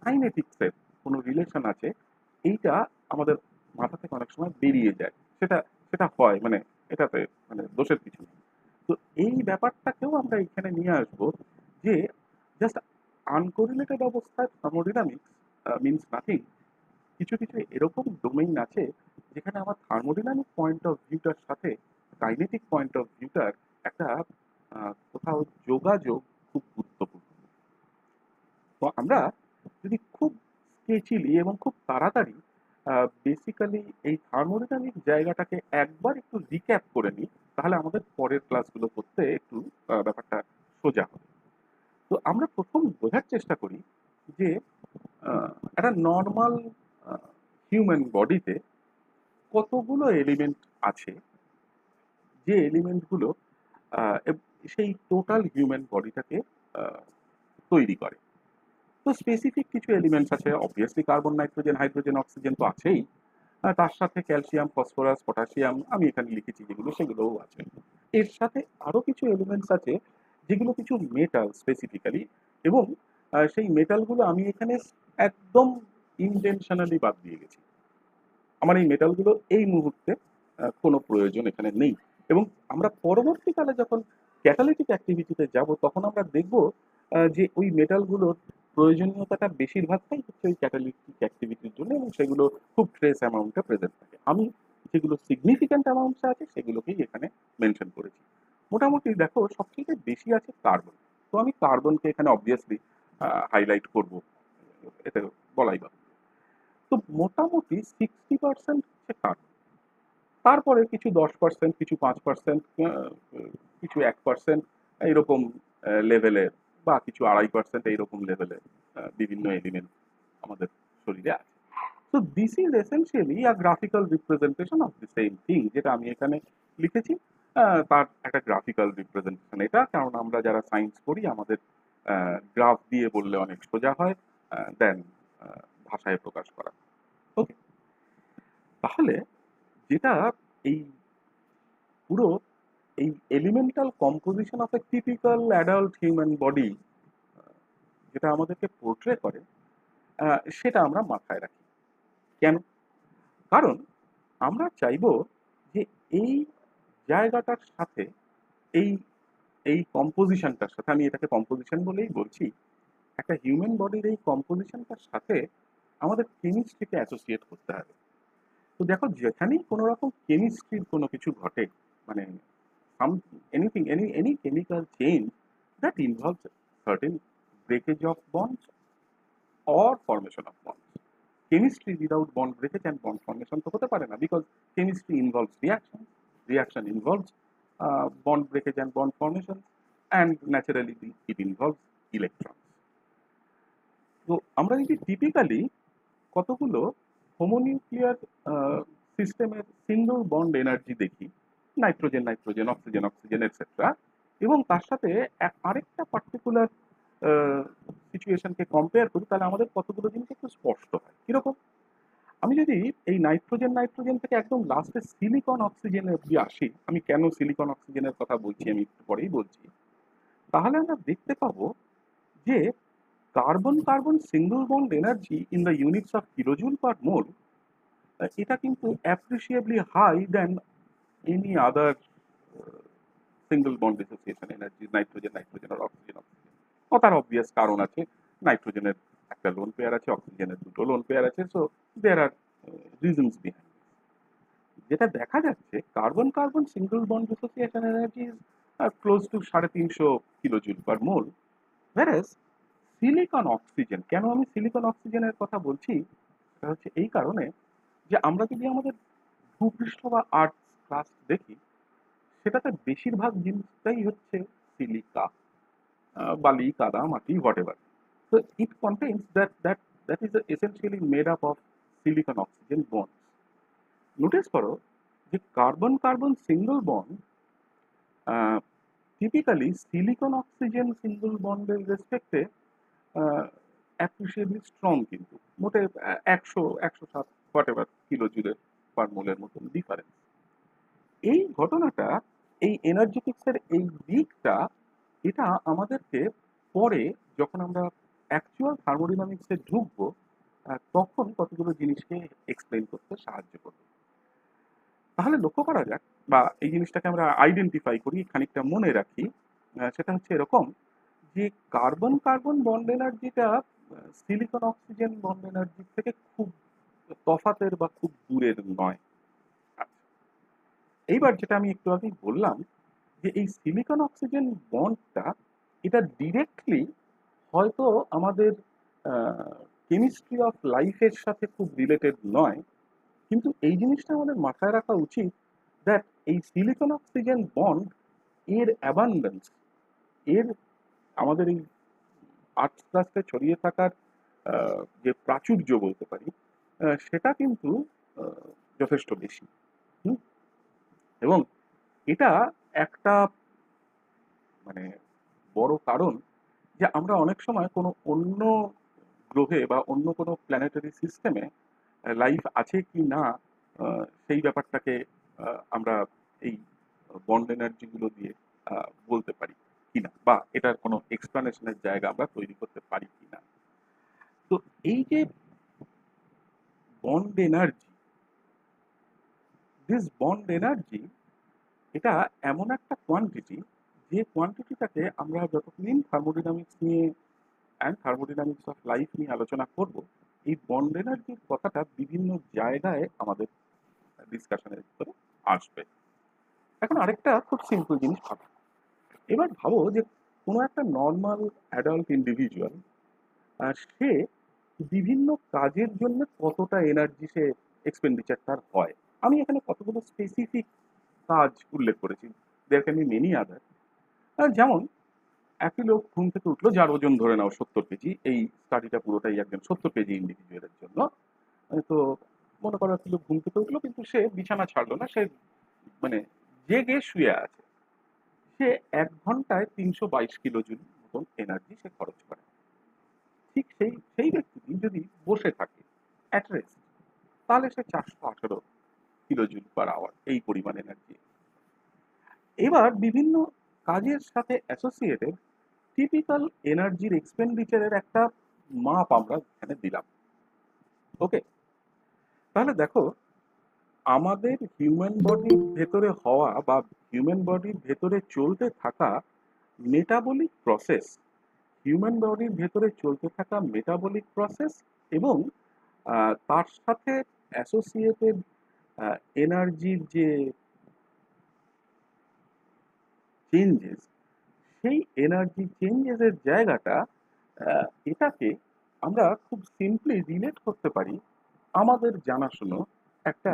কাইনেটিক্সের কোনো রিলেশন আছে, এইটা আমাদের মাথা থেকে অনেক সময় বেরিয়ে যায়। সেটা সেটা হয়, মানে এটাতে মানে দোষের কিছু নেই। তো এই ব্যাপারটাকেও আমরা এখানে নিয়ে আসবো যে জাস্ট আনকোরিলেটেড অবস্থায় থার্মোডাইনামিক্স মিনস নাথিং। কিছু কিছু এরকম ডোমেইন আছে যেখানে আমার থার্মোডাইনামিক পয়েন্ট অফ ভিউটার সাথে কাইনেটিক পয়েন্ট অফ ভিউটার একটা কোথাও যোগাযোগ খুব গুরুত্বপূর্ণ। তো আমরা যদি খুব স্কেচিলি এবং খুব তাড়াতাড়ি বেসিক্যালি এই থার্মোডাইনামিক জায়গাটাকে একবার একটু রিক্যাপ করে নিই, তাহলে আমাদের পরের ক্লাসগুলো করতে একটু ব্যাপারটা সোজা হবে। তো আমরা প্রথম বোঝার চেষ্টা করি যে একটা নর্মাল হিউম্যান বডিতে কতগুলো এলিমেন্ট আছে, যে এলিমেন্টগুলো সেই টোটাল হিউম্যান বডিটাকে তৈরি করে। তো স্পেসিফিক কিছু এলিমেন্টস আছে, obviously carbon, nitrogen, hydrogen, oxygen তো আছেই। তার সাথে ক্যালসিয়াম, ফসফরাস, পটাশিয়াম আমি এখানে লিখেছি যেগুলো, সেগুলোও আছে। এর সাথে আরো কিছু এলিমেন্টস আছে যেগুলো কিছু মেটাল স্পেসিফিক্যালি, এবং সেই মেটালগুলো আমি এখানে একদম ইনটেনশনালি বাদ দিয়ে গেছি। আমার এই মেটালগুলো এই মুহূর্তে কোনো প্রয়োজন এখানে নেই। এবং আমরা পরবর্তীকালে যখন ক্যাটালিটিক অ্যাক্টিভিটিতে যাব, তখন আমরা দেখব যে ওই মেটালগুলোর প্রয়োজনীয়তাটা বেশিরভাগটাই হচ্ছে ওই ক্যাটালিটিক অ্যাক্টিভিটির জন্য, এবং সেগুলো খুব ট্রেস অ্যামাউন্টে প্রেজেন্ট থাকে। আমি যেগুলো সিগনিফিক্যান্ট অ্যামাউন্টসে আছে সেগুলোকেই এখানে মেনশন করেছি। মোটামুটি দেখো সবথেকে বেশি আছে কার্বন। তো আমি কার্বনকে এখানে অবভিয়াসলি হাইলাইট করব, এটা বলাই বাহুল্য। তো মোটামুটি 60% হচ্ছে কার্বন। তারপরে কিছু 10%, কিছু 5%, কিছু 1% এইরকম লেভেলের, বা কিছু 2.5% এইরকম লেভেলের বিভিন্ন এলিমেন্ট আমাদের শরীরে আছে। তো this is essentially a graphical representation of the same thing, যেটা আমি এখানে লিখেছি। তার একটা গ্রাফিক্যাল রিপ্রেজেন্টেশন এটা, কারণ আমরা যারা সায়েন্স করি আমাদের গ্রাফ দিয়ে বললে অনেক সোজা হয় দেন ভাষায় প্রকাশ করা। ওকে, তাহলে যেটা এই পুরো এই elemental composition of A typical adult human body যেটা আমাদেরকে পোর্ট্রে করে, সেটা আমরা মাথায় রাখি। কেন? কারণ আমরা চাইবো যে এই জায়গাটার সাথে, এই এই কম্পোজিশনটার সাথে, আমি এটাকে কম্পোজিশন বলেই বলছি, একটা হিউম্যান বডির এই কম্পোজিশনটার সাথে আমাদের কেমিস্ট্রিকে অ্যাসোসিয়েট করতে হবে। তো দেখো, যেখানেই কোনো রকম কেমিস্ট্রির কোনো কিছু ঘটে, মানে some anything, any chemical change that involves certain breakage of bonds or formation of bonds. Chemistry without bond breakage and bond formation তো হতে পারে না, because chemistry involves reaction, reaction involves bond breakage and bond formation, and naturally it involves electrons. তো আমরা যদি typically কতগুলো হোমোনিউক্লিয়ার সিস্টেমের single bond energy দেখি, nitrogen nitrogen, oxygen oxygen etcetera, এবং তার সাথে আরেকটা পার্টিকুলার সিচুয়েশনকে কম্পেয়ার করি, তাহলে আমাদের কতগুলো জিনিস একটু স্পষ্ট হয়। কিরকম? আমি যদি এই নাইট্রোজেন নাইট্রোজেন থেকে একদম লাস্টে সিলিকন অক্সিজেনে অব্দি আসি, আমি কেন সিলিকন অক্সিজেনের কথা বলছি আমি একটু পরেই বলছি, তাহলে আমরা দেখতে পাবো যে carbon carbon single bond energy in the units of kilojoule per mole, এটা কিন্তু appreciably high then any other single bond dissociation energy, nitrogen nitrogen আর অক্সিজেন অক্সিজেন। ও তার অবভিয়াস কারণ আছে, নাইট্রোজেনের একটা লোন পেয়ার আছে, অক্সিজেনের দুটো লোন পেয়ার আছে, so there are reasons behind. যেটা দেখা যাচ্ছে, carbon carbon single bond dissociation energy is close to 350 kilojoule per mole, whereas silicon oxygen, কেন আমি সিলিকন অক্সিজেনের কথা বলছি, সেটা হচ্ছে এই কারণে যে আমরা যদি আমাদের ভূপৃষ্ঠ বা আর্থ ক্রাস্ট দেখি, সেটাতে বেশিরভাগ জিনিসটাই হচ্ছে সিলিকা, বালি, কাদা, মাটি, what ever. So it contains that is essentially made up of silicon oxygen bonds. Notice করো যে carbon carbon single bond typically silicon oxygen single বন্ডের রেসপেক্টে অ্যাপ্রিসিয়েবলি স্ট্রং, কিন্তু মোটে 100 107 হোয়াট এভার কিলো জুলের পার মোলের মতন ডিফারেন্স। এই ঘটনাটা, এই এনার্জেটিক্সের এই দিকটা, এটা আমাদেরকে পরে যখন আমরা অ্যাকচুয়াল থার্মোডিনামিক্সে ঢুকবো তখন কতগুলো জিনিসকে এক্সপ্লেন করতে সাহায্য করবে। তাহলে লক্ষ্য করা যাক বা এই জিনিসটাকে আমরা আইডেন্টিফাই করি, খানিকটা মনে রাখি। সেটা হচ্ছে এরকম যে কার্বন কার্বন বন্ড এনার্জিটা সিলিকন অক্সিজেন বন্ড এনার্জির থেকে খুব তফাতের বা খুব দূরের নয়। আচ্ছা, এইবার যেটা আমি একটু আগেই বললাম যে এই সিলিকন অক্সিজেন বন্ডটা এটা ডিরেক্টলি হয়তো আমাদের কেমিস্ট্রি অফ লাইফের সাথে খুব রিলেটেড নয়, কিন্তু এই জিনিসটা আমাদের মাথায় রাখা উচিত দ্যাট এই সিলিকন অক্সিজেন বন্ড এর অ্যাবান্ডেন্স, এর আমাদের এই আর্থ ক্রাস্টে ছড়িয়ে থাকার যে প্রাচুর্য বলতে পারি সেটা কিন্তু যথেষ্ট বেশি। হুম? এবং এটা একটা মানে বড় কারণ যে আমরা অনেক সময় কোনো অন্য গ্রহে বা অন্য কোনো প্ল্যানেটারি সিস্টেমে লাইফ আছে কি না সেই ব্যাপারটাকে আমরা এই বন্ড এনার্জিগুলো দিয়ে বলতে পারি কিনা, বা এটার কোনো এক্সপ্লানেশনের জায়গা আমরা তৈরি করতে পারি কিনা। তো এই যে bond energy, this bond energy এটা এমন একটা কোয়ান্টিটি যে কোয়ান্টিটিটাকে আমরা যতদিন থার্মোডিনামিক্স নিয়ে অ্যান্ড থার্মোডিনামিক্স অফ লাইফ নিয়ে আলোচনা করব, এই বন্ড এনার্জির কথাটা বিভিন্ন জায়গায় আমাদের ডিসকাশনের ভিতরে আসবে। এখন আরেকটা খুব সিম্পল জিনিস ভাবো। এবার ভাবো যে কোনো একটা নর্মাল অ্যাডাল্ট ইন্ডিভিজুয়াল সে বিভিন্ন কাজের জন্য কতটা এনার্জি সে এক্সপেন্ডিচার তার হয়। আমি এখানে কতগুলো স্পেসিফিক কাজ উল্লেখ করেছি, there can be many other. যেমন একই লোক ঘুম থেকে উঠলো, যার ওজন ধরে নাও 70 কেজি, এই স্টাডিটা পুরোটাই একজন 70 কেজি ইন্ডিভিজুয়ালের জন্য। তো মনে করো একই লোক ঘুম থেকে উঠলো কিন্তু সে বিছানা ছাড়লো না, সে মানে জেগে শুয়ে আছে। সে 1 ঘন্টায় 322 কিলো জুল মতন এনার্জি সে খরচ করে। ঠিক সেই সেই ব্যক্তি যদি বসে থাকে অ্যাট রেস্ট, তাহলে সে 418 কিলো জুল পার আওয়ার এই পরিমাণ এনার্জি। এবার বিভিন্ন কাজের সাথে অ্যাসোসিয়েটেড টিপিক্যাল এনার্জির এক্সপেন্ডিচারের একটা মাপ আমরা এখানে দিলাম। ওকে, তাহলে দেখো আমাদের হিউম্যান বডির ভেতরে হওয়া বা হিউম্যান বডির ভেতরে চলতে থাকা মেটাবলিক প্রসেস, হিউম্যান বডির ভেতরে চলতে থাকা মেটাবলিক প্রসেস এবং তার সাথে অ্যাসোসিয়েটেড এনার্জির যে চেঞ্জেস, সেই এনার্জি চেঞ্জেসের জায়গাটা এটাকে আমরা খুব সিম্পলি রিলেট করতে পারি আমাদের জানাশোনা একটা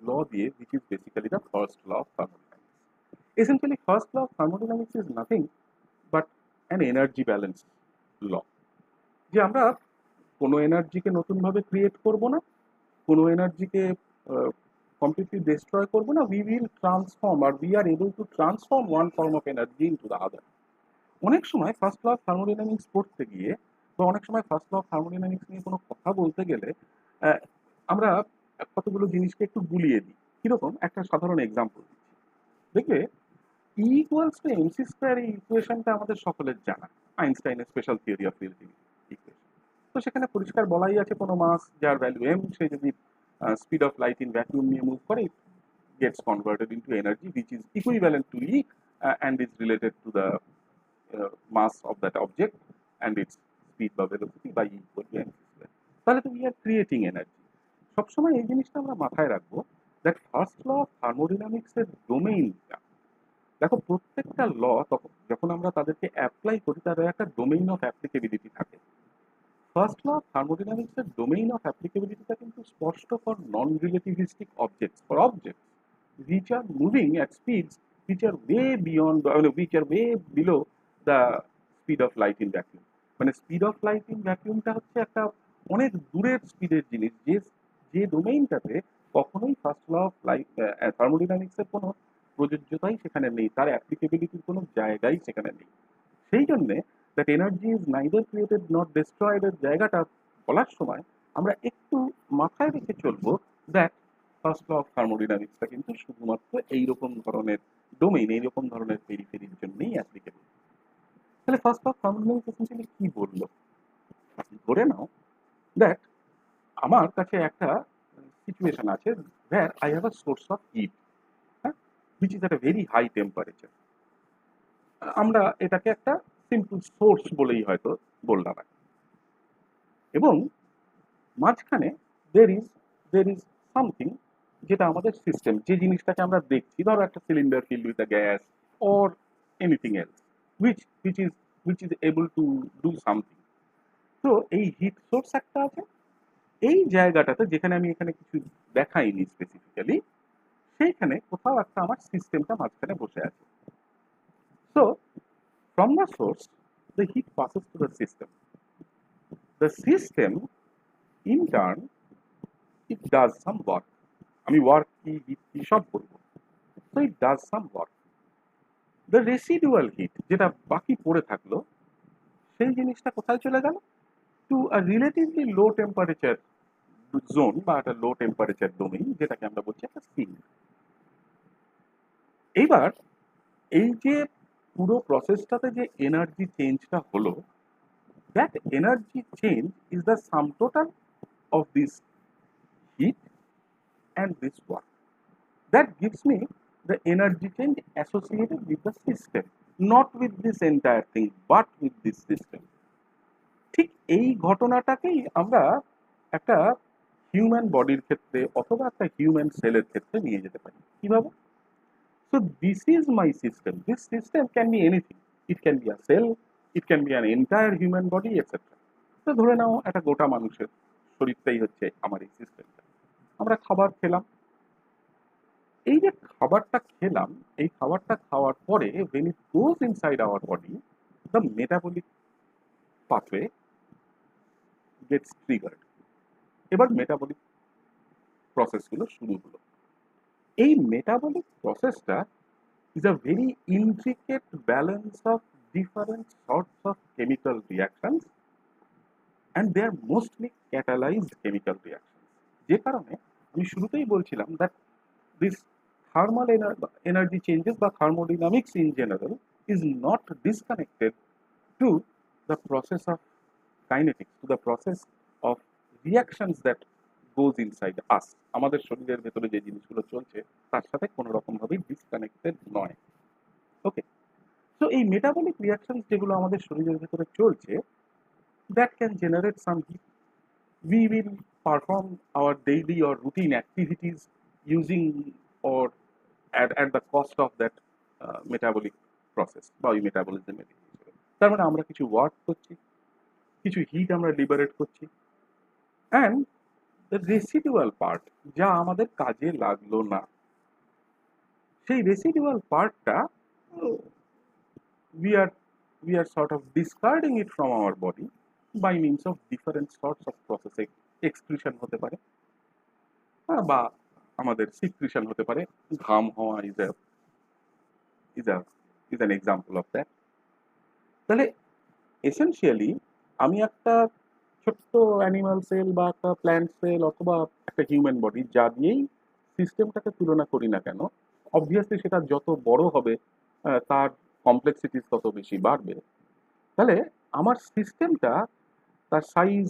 ল দিয়ে, which is basically the first law of thermodynamics. Essentially, first law of thermodynamics is nothing but an energy balance law. যে আমরা কোনো এনার্জিকে নতুনভাবে ক্রিয়েট করব না, কোনো এনার্জিকে কমপ্লিটলি ডিস্ট্রয় করব না, উই উইল ট্রান্সফর্ম আর we are able to transform one form of energy into the other. অনেক সময় ফার্স্ট ল অফ থার্মোডাইনামিক্স পড়তে গিয়ে বা অনেক সময় ফার্স্ট ল অফ থার্মোডাইনামিক্স নিয়ে কোনো কথা বলতে গেলে আমরা কতগুলো জিনিসকে একটু গুলিয়ে দিই। কিরকম, একটা সাধারণ এক্সাম্পল দিচ্ছি। দেখবে ই ইকুয়ালস টু এমসি স্কোয়ার এই ইকুয়েশনটা আমাদের সকলের জানা, আইনস্টাইনের special theory of relativity equation. তো সেখানে পরিষ্কার বলাই আছে কোনো মাস যার ভ্যালু এম, সে যদি speed of light in vacuum নিয়ে মুভ করে, gets converted into energy which is equivalent to E and is related to the mass of that object and its speed বা velocity by E equal to mc square. তাহলে তো we are creating energy. সবসময় এই জিনিসটা আমরা মাথায় রাখবো that first law of thermodynamics এর ডোমেইনটা, দেখো প্রত্যেকটা ল তখন যখন আমরা তাদেরকে অ্যাপ্লাই করি তাদের একটা ডোমেইন অফ অ্যাপ্লিকেবিলিটি থাকে। ফার্স্ট ল অফ থার্মোডাইনামিক্স এর ডোমেইন অফ অ্যাপ্লিকেবিলিটিটা কিন্তু স্পষ্ট for non relativistic objects, for objects which are moving at speeds which are way beyond, which are way below the speed of light in vacuum. মানে speed of light in ভ্যাকুয়ামটা হচ্ছে একটা অনেক দূরের স্পিডের জিনিস, যে যে ডোমেইনটাতে কখনোই ফার্স্ট ল অফ লাইট থার্মোডাইনামিক্সের কোনো প্রযোজ্যতাই সেখানে নেই, তার অ্যাপ্লিকেবিলিটির কোনো জায়গাই সেখানে নেই। সেই জন্যে that energy is neither created not destroyed এর জায়গাটা বলার সময় আমরা একটু মাথায় রেখে চলবো দ্যাট ফার্স্ট ল অফ থার্মোডাইনামিক্সটা কিন্তু শুধুমাত্র এইরকম ধরনের ডোমেইন, এইরকম ধরনের পেরিফেরির জন্যই অ্যাপ্লিকেবল। তাহলে ফার্স্ট অফ থার্মোডাইনামিক্স এসেন্সিয়ালি কি বললো? ধরে নাও দ্যাট আমার কাছে একটা সিচুয়েশন আছে where I have a source of heat, হ্যাঁ, which is at a very high temperature. আমরা এটাকে একটা সিম্পল সোর্স বলেই হয়তো বললাম আর কি। এবং মাঝখানে দের ইজ সামথিং যেটা আমাদের সিস্টেম, যে জিনিসটাকে আমরা দেখছি, ধরো একটা cylinder filled with a gas or anything else which is able to do something. তো এই হিট সোর্স একটা আছে, এই জায়গাটাতে যেখানে আমি এখানে কিছু দেখাইনি স্পেসিফিক্যালি, সেইখানে কোথাও একটা আমার সিস্টেমটা মাঝখানে বসে আছে। So from the source the heat passes to the system, the system in turn it does some work. আমি ওয়ার্ক কি হিট কি সব বলবো। So it does some work. The residual heat যেটা বাকি পড়ে থাকলো, সেই জিনিসটা কোথায় চলে গেল? To a relatively low temperature zone বা একটা লো টেম্পারেচার ডোমেইন, যেটাকে আমরা বলছি একটা সিঙ্ক। এইবার এই যে পুরো প্রসেসটাতে যে এনার্জি চেঞ্জটা হলো, that energy change is the sum total of this heat and this work. That gives me the energy change associated with the system, not with this entire thing but with this system. ঠিক এই ঘটনাটাকেই আমরা একটা human বডির ক্ষেত্রে অথবা একটা human সেলের ক্ষেত্রে নিয়ে যেতে পারি। কিভাবে? So this is my system. This system can be anything. It can be a cell, it can be an entire human body, etc. তো ধরে নাও একটা গোটা মানুষের শরীরটাই হচ্ছে আমার এই সিস্টেমটা। আমরা খাবার খেলাম, এই যে খাবারটা খেলাম, এই খাবারটা খাওয়ার পরে when it goes inside our body, the metabolic pathway gets triggered. এবার মেটাবলিক প্রসেসগুলো শুরু হলো। এই মেটাবলিক প্রসেসটা is a very intricate balance of different sorts of chemical reactions, and they are mostly catalyzed chemical reactions. যে কারণে আমি শুরুতেই বলছিলাম that this thermal energy changes বা thermodynamics in general is not disconnected to the process of kinetics, to the process of reactions that goes inside us. আমাদের শরীরের ভেতরে যে জিনিসগুলো চলছে তার সাথে কোনো রকম ভাবেই ডিসকানেক্টেড নয়। ওকে, সো এই মেটাবলিক রিয়াকশনস যেগুলো আমাদের শরীরের ভেতরে চলছে, that can generate some heat. We will perform our daily or routine activities using or at the cost of that metabolic process বা ওই মেটাবলিজমের। তার মানে আমরা কিছু ওয়ার্ক করছি, কিছু হিট আমরা লিবারেট করছি, অ্যান্ড দ্য রেসিডুয়াল পার্ট যা আমাদের কাজে লাগলো না, সেই রেসিডুয়াল পার্টটা we are sort of discarding it from our body by means of different sorts of processing. Excretion হতে পারে বা আমাদের সিক্রিশন হতে পারে, ঘাম হওয়া is an example of that. তাহলে এসেনশিয়ালি আমি একটা ছোট্ট অ্যানিমাল সেল বা একটা প্ল্যান্ট সেল অথবা একটা হিউম্যান বডি যা দিয়েই সিস্টেমটাকে তুলনা করি না কেন, অবভিয়াসলি সেটা যত বড় হবে তার কমপ্লেক্সিটিস তত বেশি বাড়বে। তাহলে আমার সিস্টেমটা তার সাইজ,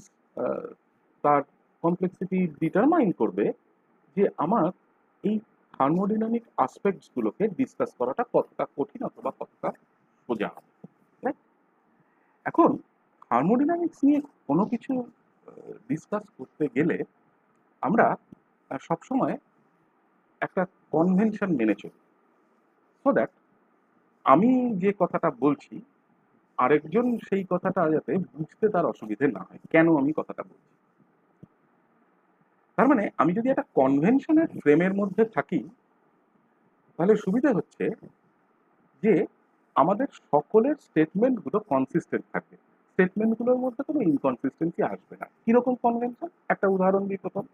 তার কমপ্লেক্সিটি ডিটারমাইন করবে যে আমার এই থার্মোডিনামিক আসপেক্টসগুলোকে ডিসকাস করাটা কতটা কঠিন অথবা কতটা সোজা হবে। এখন থার্মোডিনামিক্স নিয়ে কোনো কিছু ডিসকাস করতে গেলে আমরা সবসময় একটা কনভেনশন মেনে চলি, সো দ্যাট আমি যে কথাটা বলছি আরেকজন সেই কথাটা যাতে বুঝতে তার অসুবিধে না হয়, কেন আমি কথাটা বলছি। তার মানে আমি যদি একটা কনভেনশনের ফ্রেমের মধ্যে থাকি, তাহলে সুবিধা হচ্ছে যে আমাদের সকলের স্টেটমেন্টগুলো কনসিস্টেন্ট থাকবে, স্টেটমেন্টগুলোর মধ্যে কোনো ইনকনসিস্টেন্সি আসবে না। কিরকম কনভেনশন? একটা উদাহরণ দিই প্রথম।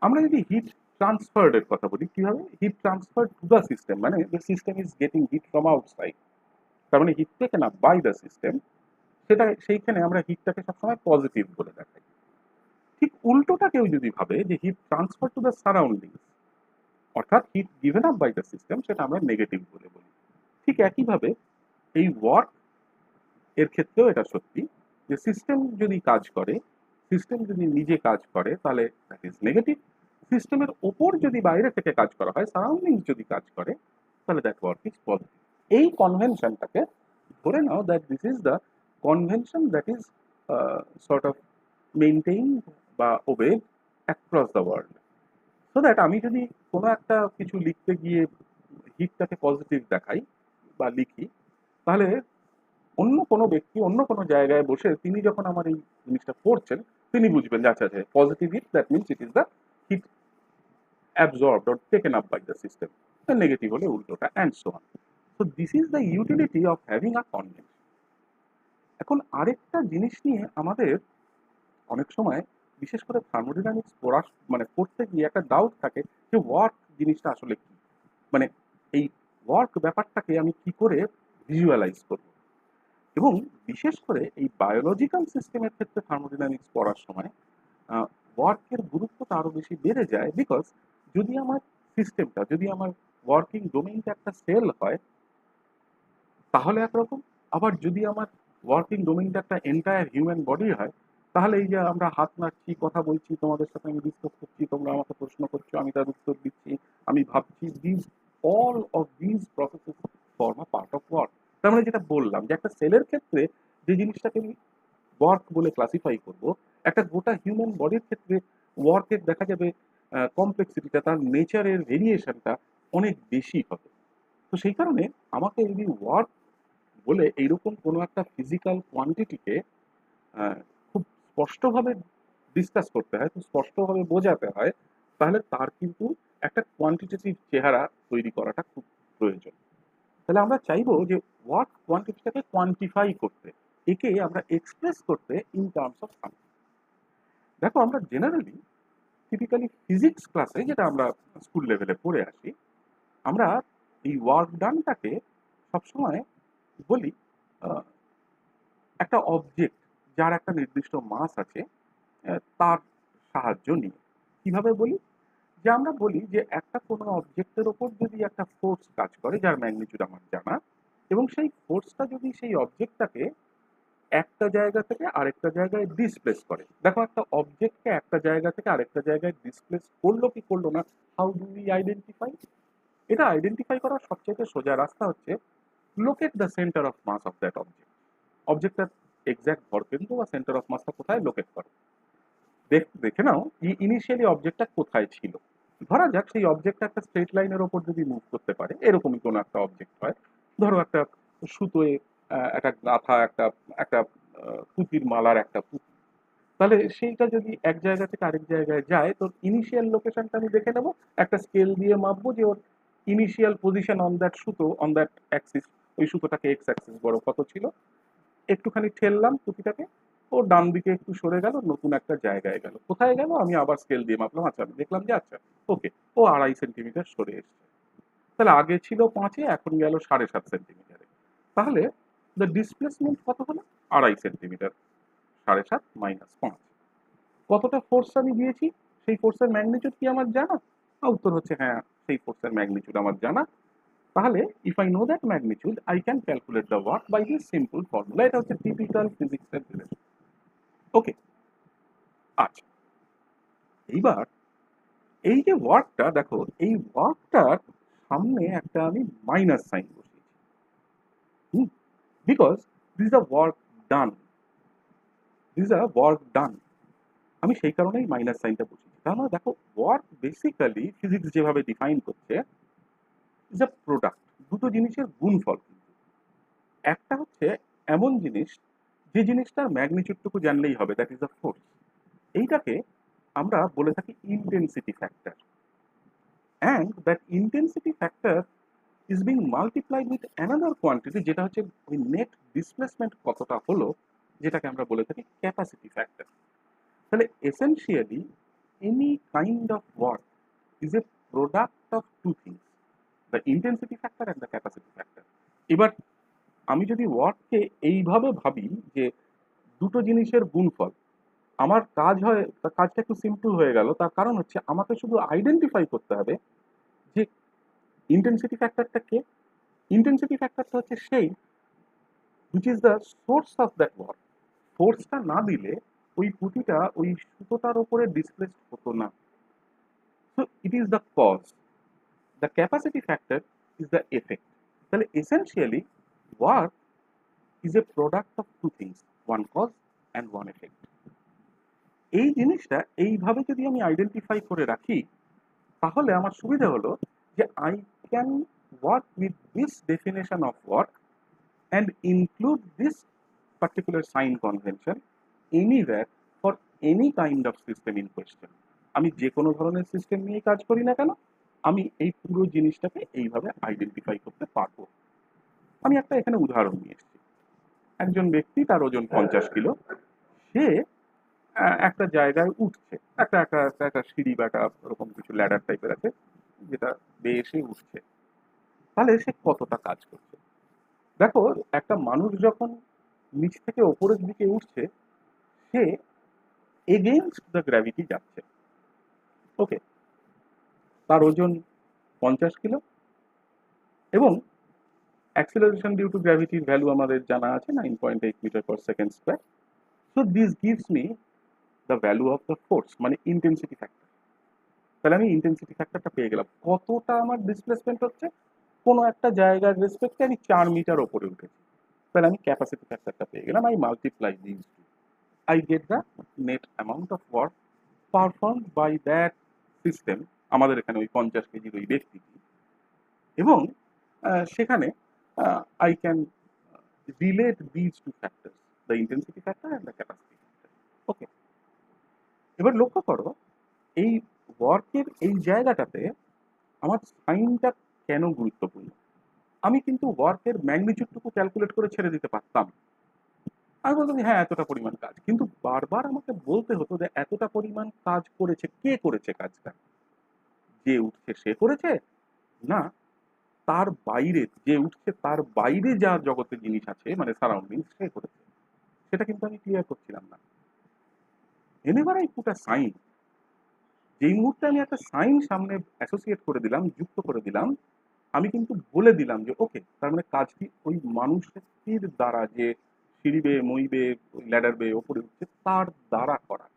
আমরা যদি হিট ট্রান্সফার্ডের কথা বলি, কি হবে? Heat transfer to the system, মানে the system is getting heat from outside, তার মানে heat taken up by the system, সেটা সেইখানে আমরা হিটটাকে সবসময় পজিটিভ বলে দেখাই। ঠিক উল্টোটা কেউ যদি ভাবে যে heat transfer to the surroundings, অর্থাৎ heat given up by the system, সেটা আমরা নেগেটিভ বলে বলি। ঠিক একইভাবে এই ওয়ার্ক এর ক্ষেত্রেও এটা সত্যি যে সিস্টেম যদি কাজ করে, সিস্টেম যদি নিজে কাজ করে তাহলে দ্যাট ইজ নেগেটিভ। সিস্টেমের ওপর যদি বাইরে থেকে কাজ করা হয়, সারাউন্ডিং যদি কাজ করে, তাহলে দ্যাট ওয়ার্ক ইজ পজিটিভ। এই কনভেনশনটাকে ধরে নাও that this is the convention that is sort of maintain বা obeyed across the world. So that আমি যদি কোনো একটা কিছু লিখতে গিয়ে হিটটাকে পজিটিভ দেখাই বা লিখি, তাহলে অন্য কোনো ব্যক্তি অন্য কোনো জায়গায় বসে তিনি যখন আমার এই জিনিসটা পড়ছেন, তিনি বুঝবেন যে আচ্ছা আচ্ছা positive heat, that means it is the heat absorbed or taken up by the system. The negative হলে উল্টোটা and so on. So this is the utility of having a convention. এখন আরেকটা জিনিস নিয়ে আমাদের অনেক সময় বিশেষ করে থার্মোডাইনামিক্স পড়তে গিয়ে একটা ডাউট থাকে যে ওয়ার্ক জিনিসটা আসলে কি, মানে এই ওয়ার্ক ব্যাপারটাকে আমি কি করে ভিজুয়ালাইজ করব। এবং বিশেষ করে এই বায়োলজিক্যাল সিস্টেমের ক্ষেত্রে থার্মোডাইনামিক্স পড়ার সময় ওয়ার্কের গুরুত্বটা আরো বেশি বেড়ে যায়। বিকজ যদি আমার সিস্টেমটা, যদি আমার ওয়ার্কিং ডোমেইনটা একটা সেল হয় তাহলে একরকম, আবার যদি আমার ওয়ার্কিং ডোমেইনটা একটা এন্টায়ার হিউম্যান বডি হয় তাহলে এই যে আমরা হাত নাড়ছি, কথা বলছি, তোমাদের সাথে আমি ডিসকাস করছি, তোমরা আমাকে প্রশ্ন করছো, আমি তার উত্তর দিচ্ছি, আমি ভাবছি, this all of this processes form a part of work. তার মানে যেটা বললাম যে একটা সেলের ক্ষেত্রে যে জিনিসটাকে আমি ওয়ার্ক বলে ক্লাসিফাই করব, একটা গোটা হিউম্যান বডির ক্ষেত্রে ওয়ার্কের দেখা যাবে কমপ্লেক্সিটিটা, তার নেচারের ভেরিয়েশনটা অনেক বেশি হবে। তো সেই কারণে আমাকে যদি ওয়ার্ক বলে এইরকম কোনো একটা ফিজিক্যাল কোয়ান্টিটিকে খুব স্পষ্টভাবে ডিসকাস করতে হয়, খুব স্পষ্টভাবে বোঝাতে হয়, তাহলে তার কিন্তু একটা কোয়ান্টিটেটিভ চেহারা তৈরি করাটা খুব প্রয়োজন। তাহলে আমরা চাইবো যে ওয়ার্ক কোয়ান্টিটিটাকে কোয়ান্টিফাই করতে, একে আমরা এক্সপ্রেস করতে ইন টার্মস অফ সামথিং। দেখো আমরা জেনারেলি টিপিক্যালি ফিজিক্স ক্লাসে যেটা আমরা স্কুল লেভেলে পড়ে আসি, আমরা এই ওয়ার্ক ডানটাকে সবসময় বলি একটা অবজেক্ট যার একটা নির্দিষ্ট মাস আছে তার সাহায্য নিয়ে। কিভাবে বলি? যে আমরা বলি যে একটা কোনো অবজেক্টের ওপর যদি একটা ফোর্স কাজ করে যার ম্যাগনিটিউড আমার জানা, এবং সেই ফোর্সটা যদি সেই অবজেক্টটাকে একটা জায়গা থেকে আরেকটা জায়গায় ডিসপ্লেস করে। দেখো একটা অবজেক্টকে একটা জায়গা থেকে আরেকটা জায়গায় ডিসপ্লেস করলো কি করলো না, হাউ ডু উই আইডেন্টিফাই? এটা আইডেন্টিফাই করার সবচেয়ে সোজা রাস্তা হচ্ছে locate the centre of mass of that object. অবজেক্টটার এক্স্যাক্ট ভরকেন্দ্র বা সেন্টার অফ মাসটা কোথায় লোকেট করো। দেখে নাও ইনিশিয়ালি অবজেক্টটা কোথায় ছিল। ধরা যাক সেই অবজেক্টটা একটা স্ট্রেট লাইনের ওপর যদি মুভ করতে পারে, এরকমই কোনো একটা অবজেক্ট হয়, ধরো একটা সুতোয় একটা গাঁথা, একটা একটা পুঁতির মালার একটা পুঁতি, তাহলে সেইটা যদি এক জায়গা থেকে আরেক জায়গায় যায় তো ইনিশিয়াল লোকেশনটা আমি দেখে নেবো, একটা স্কেল দিয়ে মাপবো যে ওর ইনিশিয়াল পজিশন অন দ্যাট সুতো, অন দ্যাট অ্যাক্সিস, ওই সুতোটাকে এক্স অ্যাক্সিস বড় কত ছিল, একটুখানি ঠেললাম পুঁতিটাকে, ও ডান দিকে একটু সরে গেল, নতুন একটা জায়গায় গেল। কোথায় গেল? আমি আবার স্কেল দিয়ে মাপলাম, আচ্ছা আমি দেখলাম যে আচ্ছা ওকে ও 2.5 সেন্টিমিটার সরে এসছে। তাহলে আগে ছিল 5-এ, এখন গেল 7.5 সেন্টিমিটারে। তাহলে দ্য ডিসপ্লেসমেন্ট কত হলো? 2.5 সেন্টিমিটার। 7.5 মাইনাস 5, কতটা ফোর্স আমি দিয়েছি? সেই ফোর্সের ম্যাগনিটিউড কি আমার জানা? উত্তর হচ্ছে হ্যাঁ, সেই ফোর্সের ম্যাগনিটিউড আমার জানা। তাহলে if I know that magnitude I can calculate the work by this simple formula. এটা হচ্ছে টিপিক্যাল ফিজিক্সের রিলেশন। ওকে, আচ্ছা এইবার এই যে ওয়ার্কটা দেখো, এই ওয়ার্কটার সামনে একটা আমি মাইনাস সাইন বসিয়েছি, because this a work done, this a work done. আমি সেই কারণেই মাইনাস সাইনটা বসিয়েছি। তার মানে দেখো ওয়ার্ক বেসিক্যালি ফিজিক্স যেভাবে ডিফাইন করছে ইজ আ প্রোডাক্ট, দুটো জিনিসের গুণফল। কিন্তু একটা হচ্ছে এমন জিনিস যে জিনিসটার ম্যাগনিটিউডটুকু জানলেই হবে, দ্যাট ইজ আ ফোর্স। এইটাকে আমরা বলে থাকি intensity factor, and that intensity factor is being multiplied with another quantity, যেটা হচ্ছে ওই নেট ডিসপ্লেসমেন্ট কতটা হলো, যেটাকে আমরা বলে থাকি ক্যাপাসিটি ফ্যাক্টর। তাহলে essentially any kind of work is a product of two things, the intensity factor and the capacity factor. এবার আমি যদি ওয়ার্ককে এইভাবে ভাবি যে দুটো জিনিসের গুণফল, আমার কাজ হয়, কাজটা একটু সিম্পল হয়ে গেল। তার কারণ হচ্ছে আমাকে শুধু আইডেন্টিফাই করতে হবে যে ইন্টেন্সিটি ফ্যাক্টরটা কে। ইন্টেন্সিটি ফ্যাক্টরটা হচ্ছে সেই which is the source of that work. ফোর্সটা না দিলে ওই পুঁতিটা ওই সুতোটার উপরে ডিসপ্লেস হতো না। So it is the cause, the capacity factor is the effect. তাহলে essentially work is a product of two things, one cause and one effect. এই জিনিসটা এইভাবে যদি আমি আইডেন্টিফাই করে রাখি, তাহলে আমার সুবিধা হলো যে I can work with this definition of work and include this particular sign convention anywhere for any kind of system in question. আমি যে কোনো ধরনের সিস্টেম নিয়ে কাজ করি না কেন, আমি এই পুরো জিনিসটাকে এইভাবে আইডেন্টিফাই করতে পারবো। আমি একটা এখানে উদাহরণ নিয়ে এসেছি। একজন ব্যক্তি, তার ওজন 50 কিলো, সে একটা জায়গায় উঠছে, একটা একটা একটা একটা সিঁড়ি বা একটা ওরকম কিছু ল্যাডার টাইপের আছে যেটা বেয়ে সে উঠছে। তাহলে সে কতটা কাজ করছে দেখো। একটা মানুষ যখন নিচ থেকে ওপরের দিকে উঠছে, সে এগেইনস্ট দ্য গ্র্যাভিটি যাচ্ছে। ওকে, তার ওজন 50 কিলো এবং অ্যাক্সিলারেশন ডিউ টু গ্র্যাভিটির ভ্যালু আমাদের জানা আছে 9.8 metre per second square. So this gives me the value of the force, মানে ইন্টেন্সিটি ফ্যাক্টর। তাহলে আমি ইন্টেন্সিটি ফ্যাক্টরটা পেয়ে গেলাম, কতটা আমার ডিসপ্লেসমেন্ট হচ্ছে। কোনো একটা জায়গার রেসপেক্টে আমি 4 মিটার ওপরে উঠেছি, তাহলে আমি ক্যাপাসিটি ফ্যাক্টরটা পেয়ে গেলাম। I multiply this, I get the net amount of work performed by that system, আমাদের এখানে ওই 50 কেজির ওই ব্যক্তিটি, এবং সেখানে I can relate these two factors, the intensity factor and the capacity factor. ওকে, এবার লক্ষ্য করো এই ওয়ার্কের এই জায়গাটাতে আমার সাইনটা কেন গুরুত্বপূর্ণ। আমি কিন্তু ওয়ার্কের ম্যাগনিটিউডটুকু ক্যালকুলেট করে ছেড়ে দিতে পারতাম। আমি বলতাম যে হ্যাঁ এতটা পরিমাণ কাজ, কিন্তু বারবার আমাকে বলতে হতো যে এতটা পরিমাণ কাজ করেছে কে, করেছে কাজটা, যে উঠছে সে করেছে, না তার বাইরে যে উঠছে তার বাইরে যা জগতে জিনিস আছে মানে সারাউন্ডিং সে করেছে, সেটা কিন্তু আমি ক্লিয়ার করছিলাম না। এবার এই পুটা সাইন, যেই মুহূর্তে আমি একটা সাইন সামনে অ্যাসোসিয়েট করে দিলাম, যুক্ত করে দিলাম, আমি কিন্তু বলে দিলাম যে ওকে, তার মানে কাজটি ওই মানুষটির দ্বারা, যে সিঁড়ি বেয়ে মই বেয়ে ল্যাডার বেয়ে ওপরে উঠছে তার দ্বারা করা।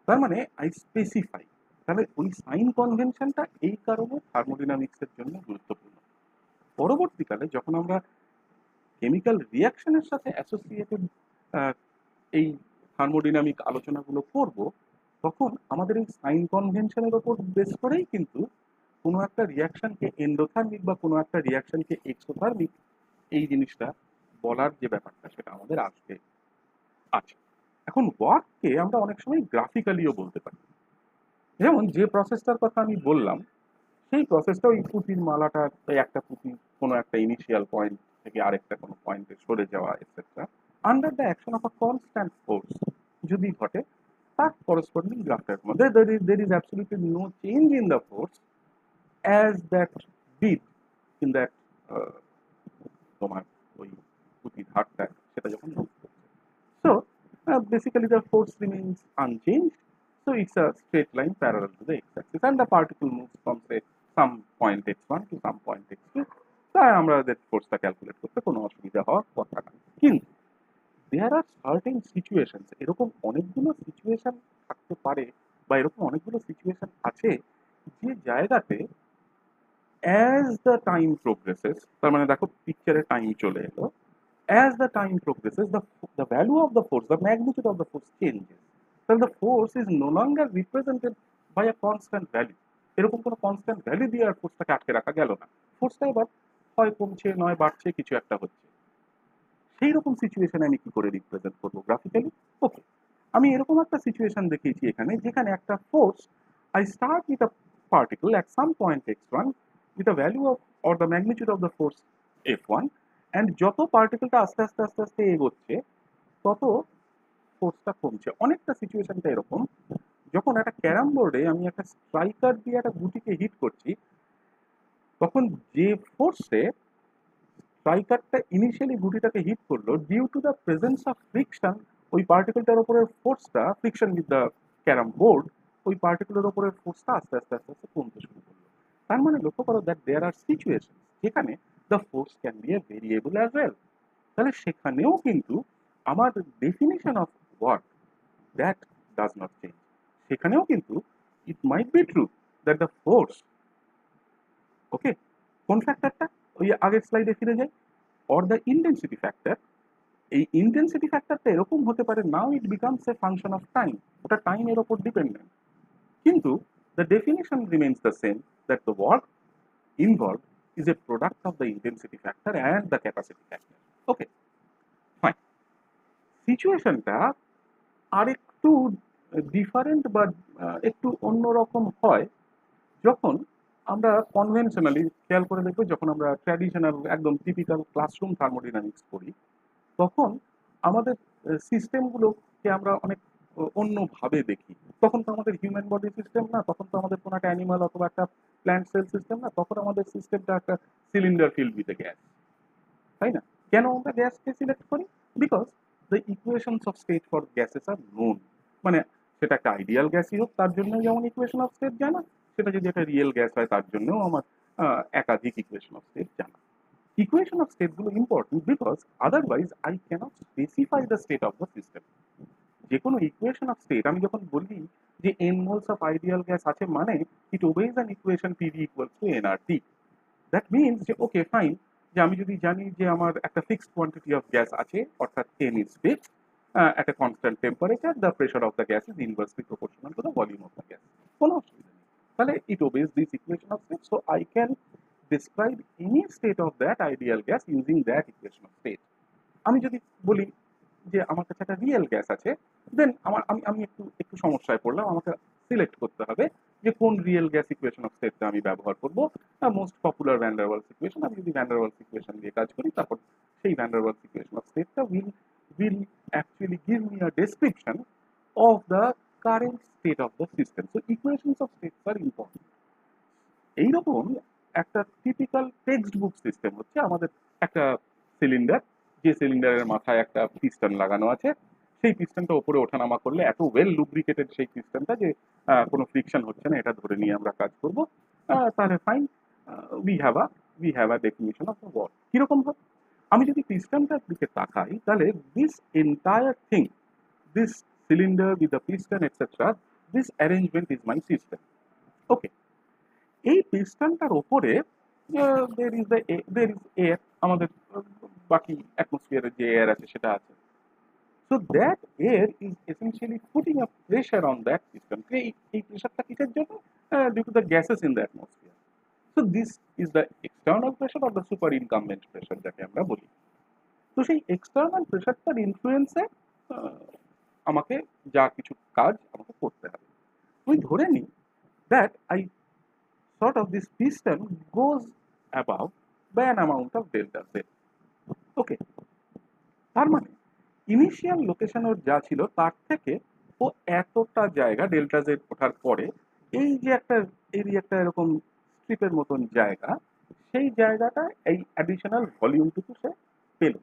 তার মানে আই স্পেসিফাই। তাহলে ওই সাইন কনভেনশনটা এই কারণে থার্মোডিনামিক্সের জন্য গুরুত্বপূর্ণ। পরবর্তীকালে যখন আমরা কেমিক্যাল রিয়াকশনের সাথে অ্যাসোসিয়েটেড এই থার্মোডিনামিক আলোচনাগুলো করব, তখন আমাদের এই সাইন কনভেনশনের ওপর বেস করেই কিন্তু কোনো একটা রিয়াকশনকে এন্ডোথার্মিক বা কোনো একটা রিয়াকশনকে এক্সোথার্মিক এই জিনিসটা বলার যে ব্যাপারটা সেটা আমাদের আসবে আছে। এখন ওয়ার্ককে আমরা অনেক সময় গ্রাফিক্যালিও বলতে পারি। যেমন যে প্রসেসটার কথা আমি বললাম, সেই প্রসেসটা ওই পুঁতির মালাটা, একটা পুঁতি কোনো একটা ইনিশিয়াল পয়েন্ট থেকে আরেকটা কোনো পয়েন্টে সরে যাওয়া etcetera under the action of a constant force যদি ঘটে, তার করসপন্ডিং গ্রাফটার মধ্যে there is absolutely no change in the force as that beat in that তোমার ওই পুঁতির হারটা সেটা যখন মুভ করছে। So basically the force remains unchanged, so it's a straight line parallel to the x-axis and the particle moves from say some point x1 to some point x2. তাই আমরা ফোর্সটা calculate করতে কোনো অসুবিধা হওয়ার কথা না। কিন্তু দেয়ার আর সার্টেন সিচুয়েশনস, এরকম অনেকগুলো সিচুয়েশন থাকতে পারে বা এরকম অনেকগুলো সিচুয়েশন আছে যে জায়গাতে অ্যাজ দ্য টাইম প্রোগ্রেসেস, তার মানে দেখো পিকচারে টাইম চলে এলো, as the time progresses the value of the force, the magnitude of the force changes. Then the force is no longer represented by a constant value. এরকম কোনো constant value দিয়ে আর ফোর্সটাকে আটকে রাখা গেল না, ফোর্সটা এবার হয় কমছে নয় বাড়ছে, কিছু একটা হচ্ছে। সেই রকম সিচুয়েশনে আমি কি করে রিপ্রেজেন্ট করবো গ্রাফিক্যালি? ওকে, আমি এরকম একটা সিচুয়েশন দেখিয়েছি এখানে, যেখানে একটা force, I start with a particle at some point x1 with a value of or the magnitude of the force f1, and যত পার্টিকেলটা আস্তে আস্তে আস্তে আস্তে এগোচ্ছে তত ফোর্সটা কমছে। অনেকটা সিচুয়েশনটা এরকম, যখন একটা ক্যারাম বোর্ডে আমি একটা স্ট্রাইকার দিয়ে একটা গুটিকে হিট করছি, তখন যে ফোর্সে স্ট্রাইকারটা ইনিশিয়ালি গুটিটাকে হিট করলো, due to the presence of friction, ওই পার্টিকেলটার উপরের ফোর্সটা, friction with the carrom board, ওই পার্টিকেলের উপরের ফোর্সটা আস্তে আস্তে আস্তে আস্তে কমতে শুরু করলো। তার মানে লক্ষ্য করো দ্যাট দেয়ার আর সিচুয়েশন যেখানে the force can be a variable as well. তাহলে সেখানেও কিন্তু আমার definition of what that does not change. সেখানেও কিন্তু it might be true that the force, okay, কোন ফ্যাক্টরটা, ওই আগের স্লাইডে ফিরে যাই, অর দ্য ইন্টেন্সিটি ফ্যাক্টর। এই ইন্টেন্সিটি ফ্যাক্টরটা এরকম হতে পারে, now it becomes a function of time, ওটা টাইমের ওপর ডিপেন্ডেন্ট, কিন্তু the definition remains the same, that the work involved is a product of the intensity factor and the capacity factor. Okay, fine. সিচুয়েশনটা আরেকটু ডিফারেন্ট বা একটু অন্যরকম হয় যখন আমরা কনভেনশনালি, খেয়াল করে দেখবো, যখন আমরা ট্র্যাডিশনাল একদম টিপিক্যাল ক্লাসরুম থার্মোডিনামিক্স পড়ি, তখন আমাদের সিস্টেমগুলোকে আমরা অনেক অন্যভাবে দেখি। তখন তো আমাদের হিউম্যান বডি সিস্টেম না, তখন তো আমাদের কোনো একটা অ্যানিমাল অথবা একটা প্ল্যান্ট সেল সিস্টেম না, তখন আমাদের সিস্টেমটা একটা cylinder filled with a gas, তাই না? কেন আমরা গ্যাসকে সিলেক্ট করি? Because the equations of state for gases are known. মানে সেটা একটা আইডিয়াল গ্যাসই হোক, তার জন্য যেমন ইকুয়েশন অফ স্টেট জানা, সেটা যদি একটা রিয়েল গ্যাস হয় তার জন্যও আমার একাধিক ইকুয়েশন অফ স্টেট জানা। ইকুয়েশন অফ স্টেট গুলো important because otherwise I cannot specify the state of the system. যে কোনো ইকুয়েশন অফ স্টেট আমি যখন বলি যে n moles of ideal gas আছে, মানে it obeys an equation PV equals to nRT। That means যে ওকে ফাইন, যে আমি যদি জানি যে আমার একটা ফিক্সড কোয়ান্টিটি অফ গ্যাস আছে, অর্থাৎ n is fixed at a constant temperature, the pressure of the gas is inversely proportional to the volume of the gas, কোনো অসুবিধা নেই। তাহলে it obeys this equation of state, so I can describe any state of that ideal gas using that equation of state. আমি যদি বলি যে আমার কাছে একটা রিয়েল গ্যাস আছে, দেন আমি আমি একটু একটু সমস্যায় পড়লাম, আমাকে সিলেক্ট করতে হবে যে কোন রিয়েল গ্যাস ইকুয়েশন অফ স্টেটটা আমি ব্যবহার করব। Most popular van der Waals equation, আমি যদি ভ্যান ডার ওয়ালস ইকুয়েশন দিয়ে কাজ করি, তারপর সেই van der Waals equation of স্টেটটা will actually give me a description of the current state of the system. So equations of states are important. এইরকম একটা টিপিক্যাল টেক্সট বুক সিস্টেম হচ্ছে আমাদের একটা সিলিন্ডার, যে সিলিন্ডারের মাথায় একটা পিস্টন লাগানো আছে, সেই পিস্টনটা উপরে ওঠানামা করলে এত ওয়েল লুব্রিকেটেড সেই পিস্টনটা যে কোনো ফ্রিকশন হচ্ছে না, এটা ধরে নিয়ে আমরা কাজ করব। তাহলে fine, we have a definition of the work. কিরকম ভাবে? আমি যদি পিস্টনটার দিকে তাকাই, তাহলে this entire thing, this cylinder with the piston etcetera, this arrangement is my system. Okay, এই পিস্টনটার ওপরে দের ইজ এয়ার, আমাদের বাকি অ্যাটমসফিয়ারের যে এয়ার আছে সেটা আছে। So that air is essentially putting a pressure on that piston. এই প্রেশারটা কিসের জন্য? Due to the gases in the atmosphere. So this is the external pressure or the superincumbent pressure, যাকে আমরা বলি। তো সেই এক্সটার্নাল প্রেশারটার ইনফ্লুয়েন্সে আমাকে যা কিছু কাজ আমাকে করতে হবে। আমি ধরে নিই that I sort of this piston goes above by an amount of delta z. Okay, তার মানে ইনিশিয়াল লোকেশন ওর যা ছিল তার থেকে ও এতটা জায়গা ডেল্টা জেড ওঠার পরে এই যে একটা একটা এরকম স্ট্রিপের মতন জায়গা, সেই জায়গাটা এই অ্যাডিশনাল ভলিউমটুকু সে পেল।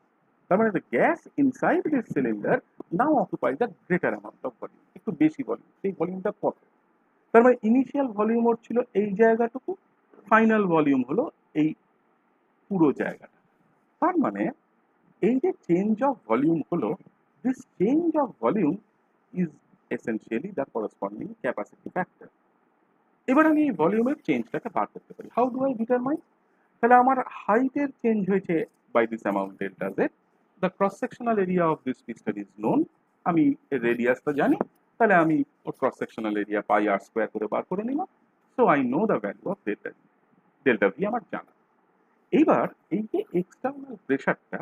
তার মানে the gas inside this cylinder now occupy the greater amount of volume, একটু বেশি ভলিউম। সেই ভলিউমটা কত? তার মানে ইনিশিয়াল ভলিউম ওর ছিল এই জায়গাটুকু, ফাইনাল ভলিউম হলো এই পুরো জায়গাটা। তার মানে এই যে চেঞ্জ অফ ভলিউম হলো, this change of volume is essentially the corresponding capacity factor. এবার আমি এই ভলিউমের চেঞ্জটাকে বার করতে পারি। How do I determine? তাহলে আমার হাইটের চেঞ্জ হয়েছে by this amount delta Z, the cross sectional area of this piston is known, আমি এর রেডিয়াসটা জানি, তাহলে আমি ওর cross sectional area pi r square করে বার করে নিলাম। So I know the value of delta V, delta V আমার জানা। এইবার এই যে এক্সটার্নাল প্রেশারটা,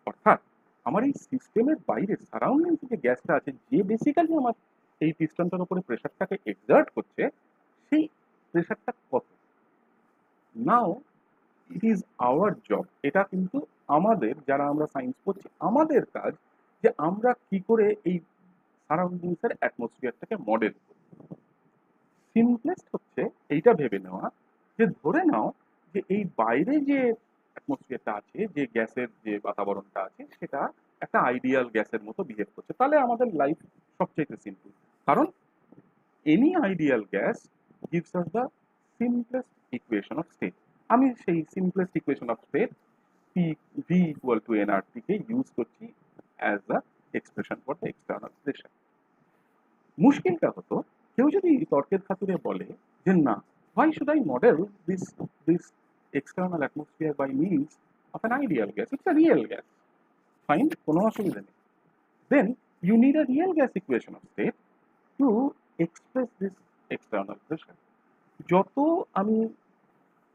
অর্থাৎ আমার এই সিস্টেমের বাইরে সারাউন্ডিং যে গ্যাসটা আছে, যে বেসিক্যালি আমার এই পিস্টনটার উপরে প্রেশারটাকে এক্সার্ট করছে, সেই প্রেশারটা কত? নাও ইট ইজ আওয়ার জব, এটা কিন্তু আমাদের, যারা আমরা সায়েন্স পড়ছি, আমাদের কাজ যে আমরা কি করে এই সারাউন্ডিংস এর অ্যাটমসফিয়ারটাকে মডেল করি। সিম্পলেস্ট হচ্ছে এইটা ভেবে নেওয়া যে ধরে নাও যে এই বাইরে যে অ্যাটমসফিয়ারটা আছে, যে গ্যাসের যে বাতাবরণটা আছে, সেটা একটা আইডিয়াল গ্যাসের মতো বিহেভ করছে। তাহলে আমাদের লাইফ সবচেয়ে সিম্পল, কারণ any ideal gas gives us the simplest equation of state. আমি সেই simplest equation of state V equal to nRT কে ইউজ করছি as a expression for the external pressure. মুশকিলটা হতো কেউ যদি তর্কের খাতিরে বলে যে না, why should I model this external atmosphere by means of an ideal gas? It's a real gas. Fine, কোনো অসুবিধা নেই। Then you need a real gas equation of state to express this external pressure. যত আমি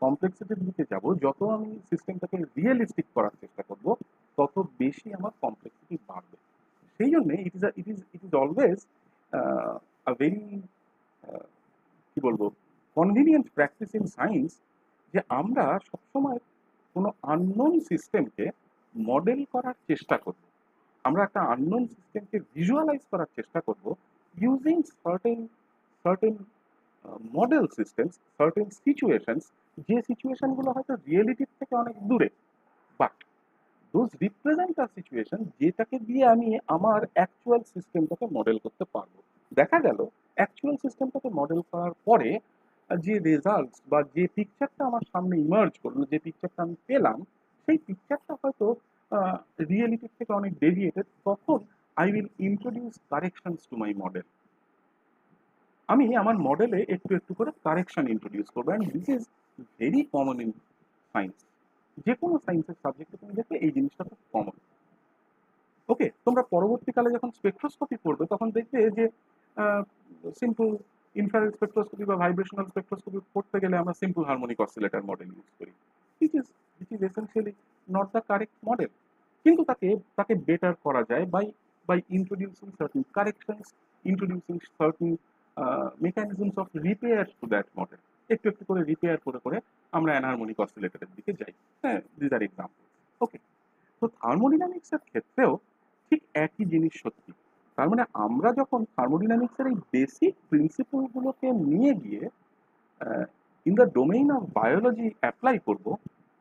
কমপ্লেক্সিটির দিকে যাব, যত আমি সিস্টেমটাকে রিয়েলিস্টিক করার চেষ্টা করব, তত বেশি আমার কমপ্লেক্সিটি বাড়বে। সেই জন্য it is always a very কি বলবো কনভিনিয়েন্ট প্র্যাকটিস ইন সায়েন্স যে আমরা সবসময় কোনো আননোন সিস্টেমকে মডেল করার চেষ্টা করব। আমরা একটা আননোন সিস্টেমকে ভিজুয়ালাইজ করার চেষ্টা করব using certain model systems, certain situations, যে সিচুয়েশনগুলো হয়তো রিয়েলিটির থেকে অনেক দূরে, but those represent a situation যেটাকে দিয়ে আমি আমার অ্যাকচুয়াল সিস্টেমটাকে মডেল করতে পারবো। দেখা গেল অ্যাকচুয়াল সিস্টেমটাকে মডেল করার পরে যে রেজাল্টস বা যে পিকচারটা আমার সামনে ইমার্জ করলো, যে পিকচারটা আমি পেলাম, সেই পিকচারটা হয়তো রিয়েলিটির থেকে অনেক ডেভিয়েটেড। তখন I will introduce corrections to my model. আমি আমার মডেলে একটু একটু করে কারেকশন ইন্ট্রোডিউস করবো, and this is very common in science. যে কোনো সায়েন্সের সাবজেক্টে তুমি দেখবে এই জিনিসটা খুব কমন। ওকে, তোমরা পরবর্তীকালে যখন স্পেকট্রোস্কোপি পড়বে তখন দেখবে যে সিম্পল ইনফ্রারেড স্পেকট্রোস্কোপি বা ভাইব্রেশনাল স্পেকট্রোস্কোপি পড়তে গেলে আমরা simple harmonic oscillator model use করি, which is essentially not the correct model. কিন্তু তাকে বেটার করা যায় by introducing certain corrections, introducing certain mechanisms of repair to that model. একটু একটু করে রিপেয়ার করে করে আমরা অ্যানহারমোনিক অসিলেটরের দিকে যাই। হ্যাঁ, দিস আর এক্সাম্পল। ওকে, তো থার্মোডিনামিক্সের ক্ষেত্রেও ঠিক একই জিনিস সত্যি। তার মানে আমরা যখন থার্মোডিনামিক্সের এই বেসিক প্রিন্সিপলগুলোকে নিয়ে গিয়ে in the domain of biology apply করব,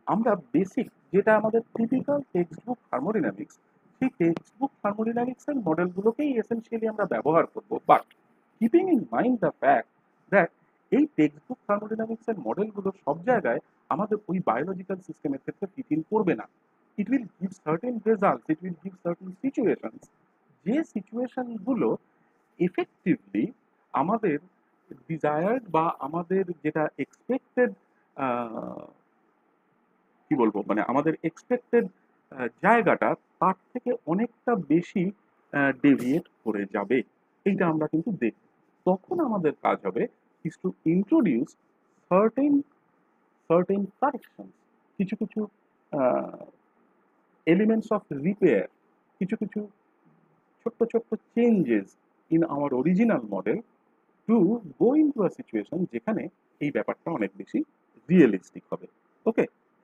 আমরা বেসিক যেটা আমাদের টিপিক্যাল টেক্সট বুক থার্মোডিনামিক্স, সেই টেক্সট বুক থার্মোডিনামিক্সের মডেলগুলোকেই এসেনশিয়ালি আমরা ব্যবহার করব। But keeping in mind the fact that এই টেক্সট বুক থার্মোডিনামিক্সের মডেলগুলো সব জায়গায় আমাদের ওই বায়োলজিক্যাল সিস্টেমের ক্ষেত্রে ফিট ইন করবে না। it will give certain results, it will give certain situations, যে সিচুয়েশনগুলো এফেক্টিভলি আমাদের ডিজায়ার্ড বা আমাদের যেটা এক্সপেক্টেড কি বলবো মানে আমাদের এক্সপেক্টেড জায়গাটা তার থেকে অনেকটা বেশি ডেভিয়েট করে যাবে। এইটা আমরা কিন্তু দেখব। তখন আমাদের কাজ হবে is to introduce certain corrections, কিছু কিছু elements of repair, কিছু কিছু ছোট্ট ছোট্ট changes in our original model to go into a situation যেখানে এই ব্যাপারটা অনেক বেশি রিয়েলিস্টিক হবে।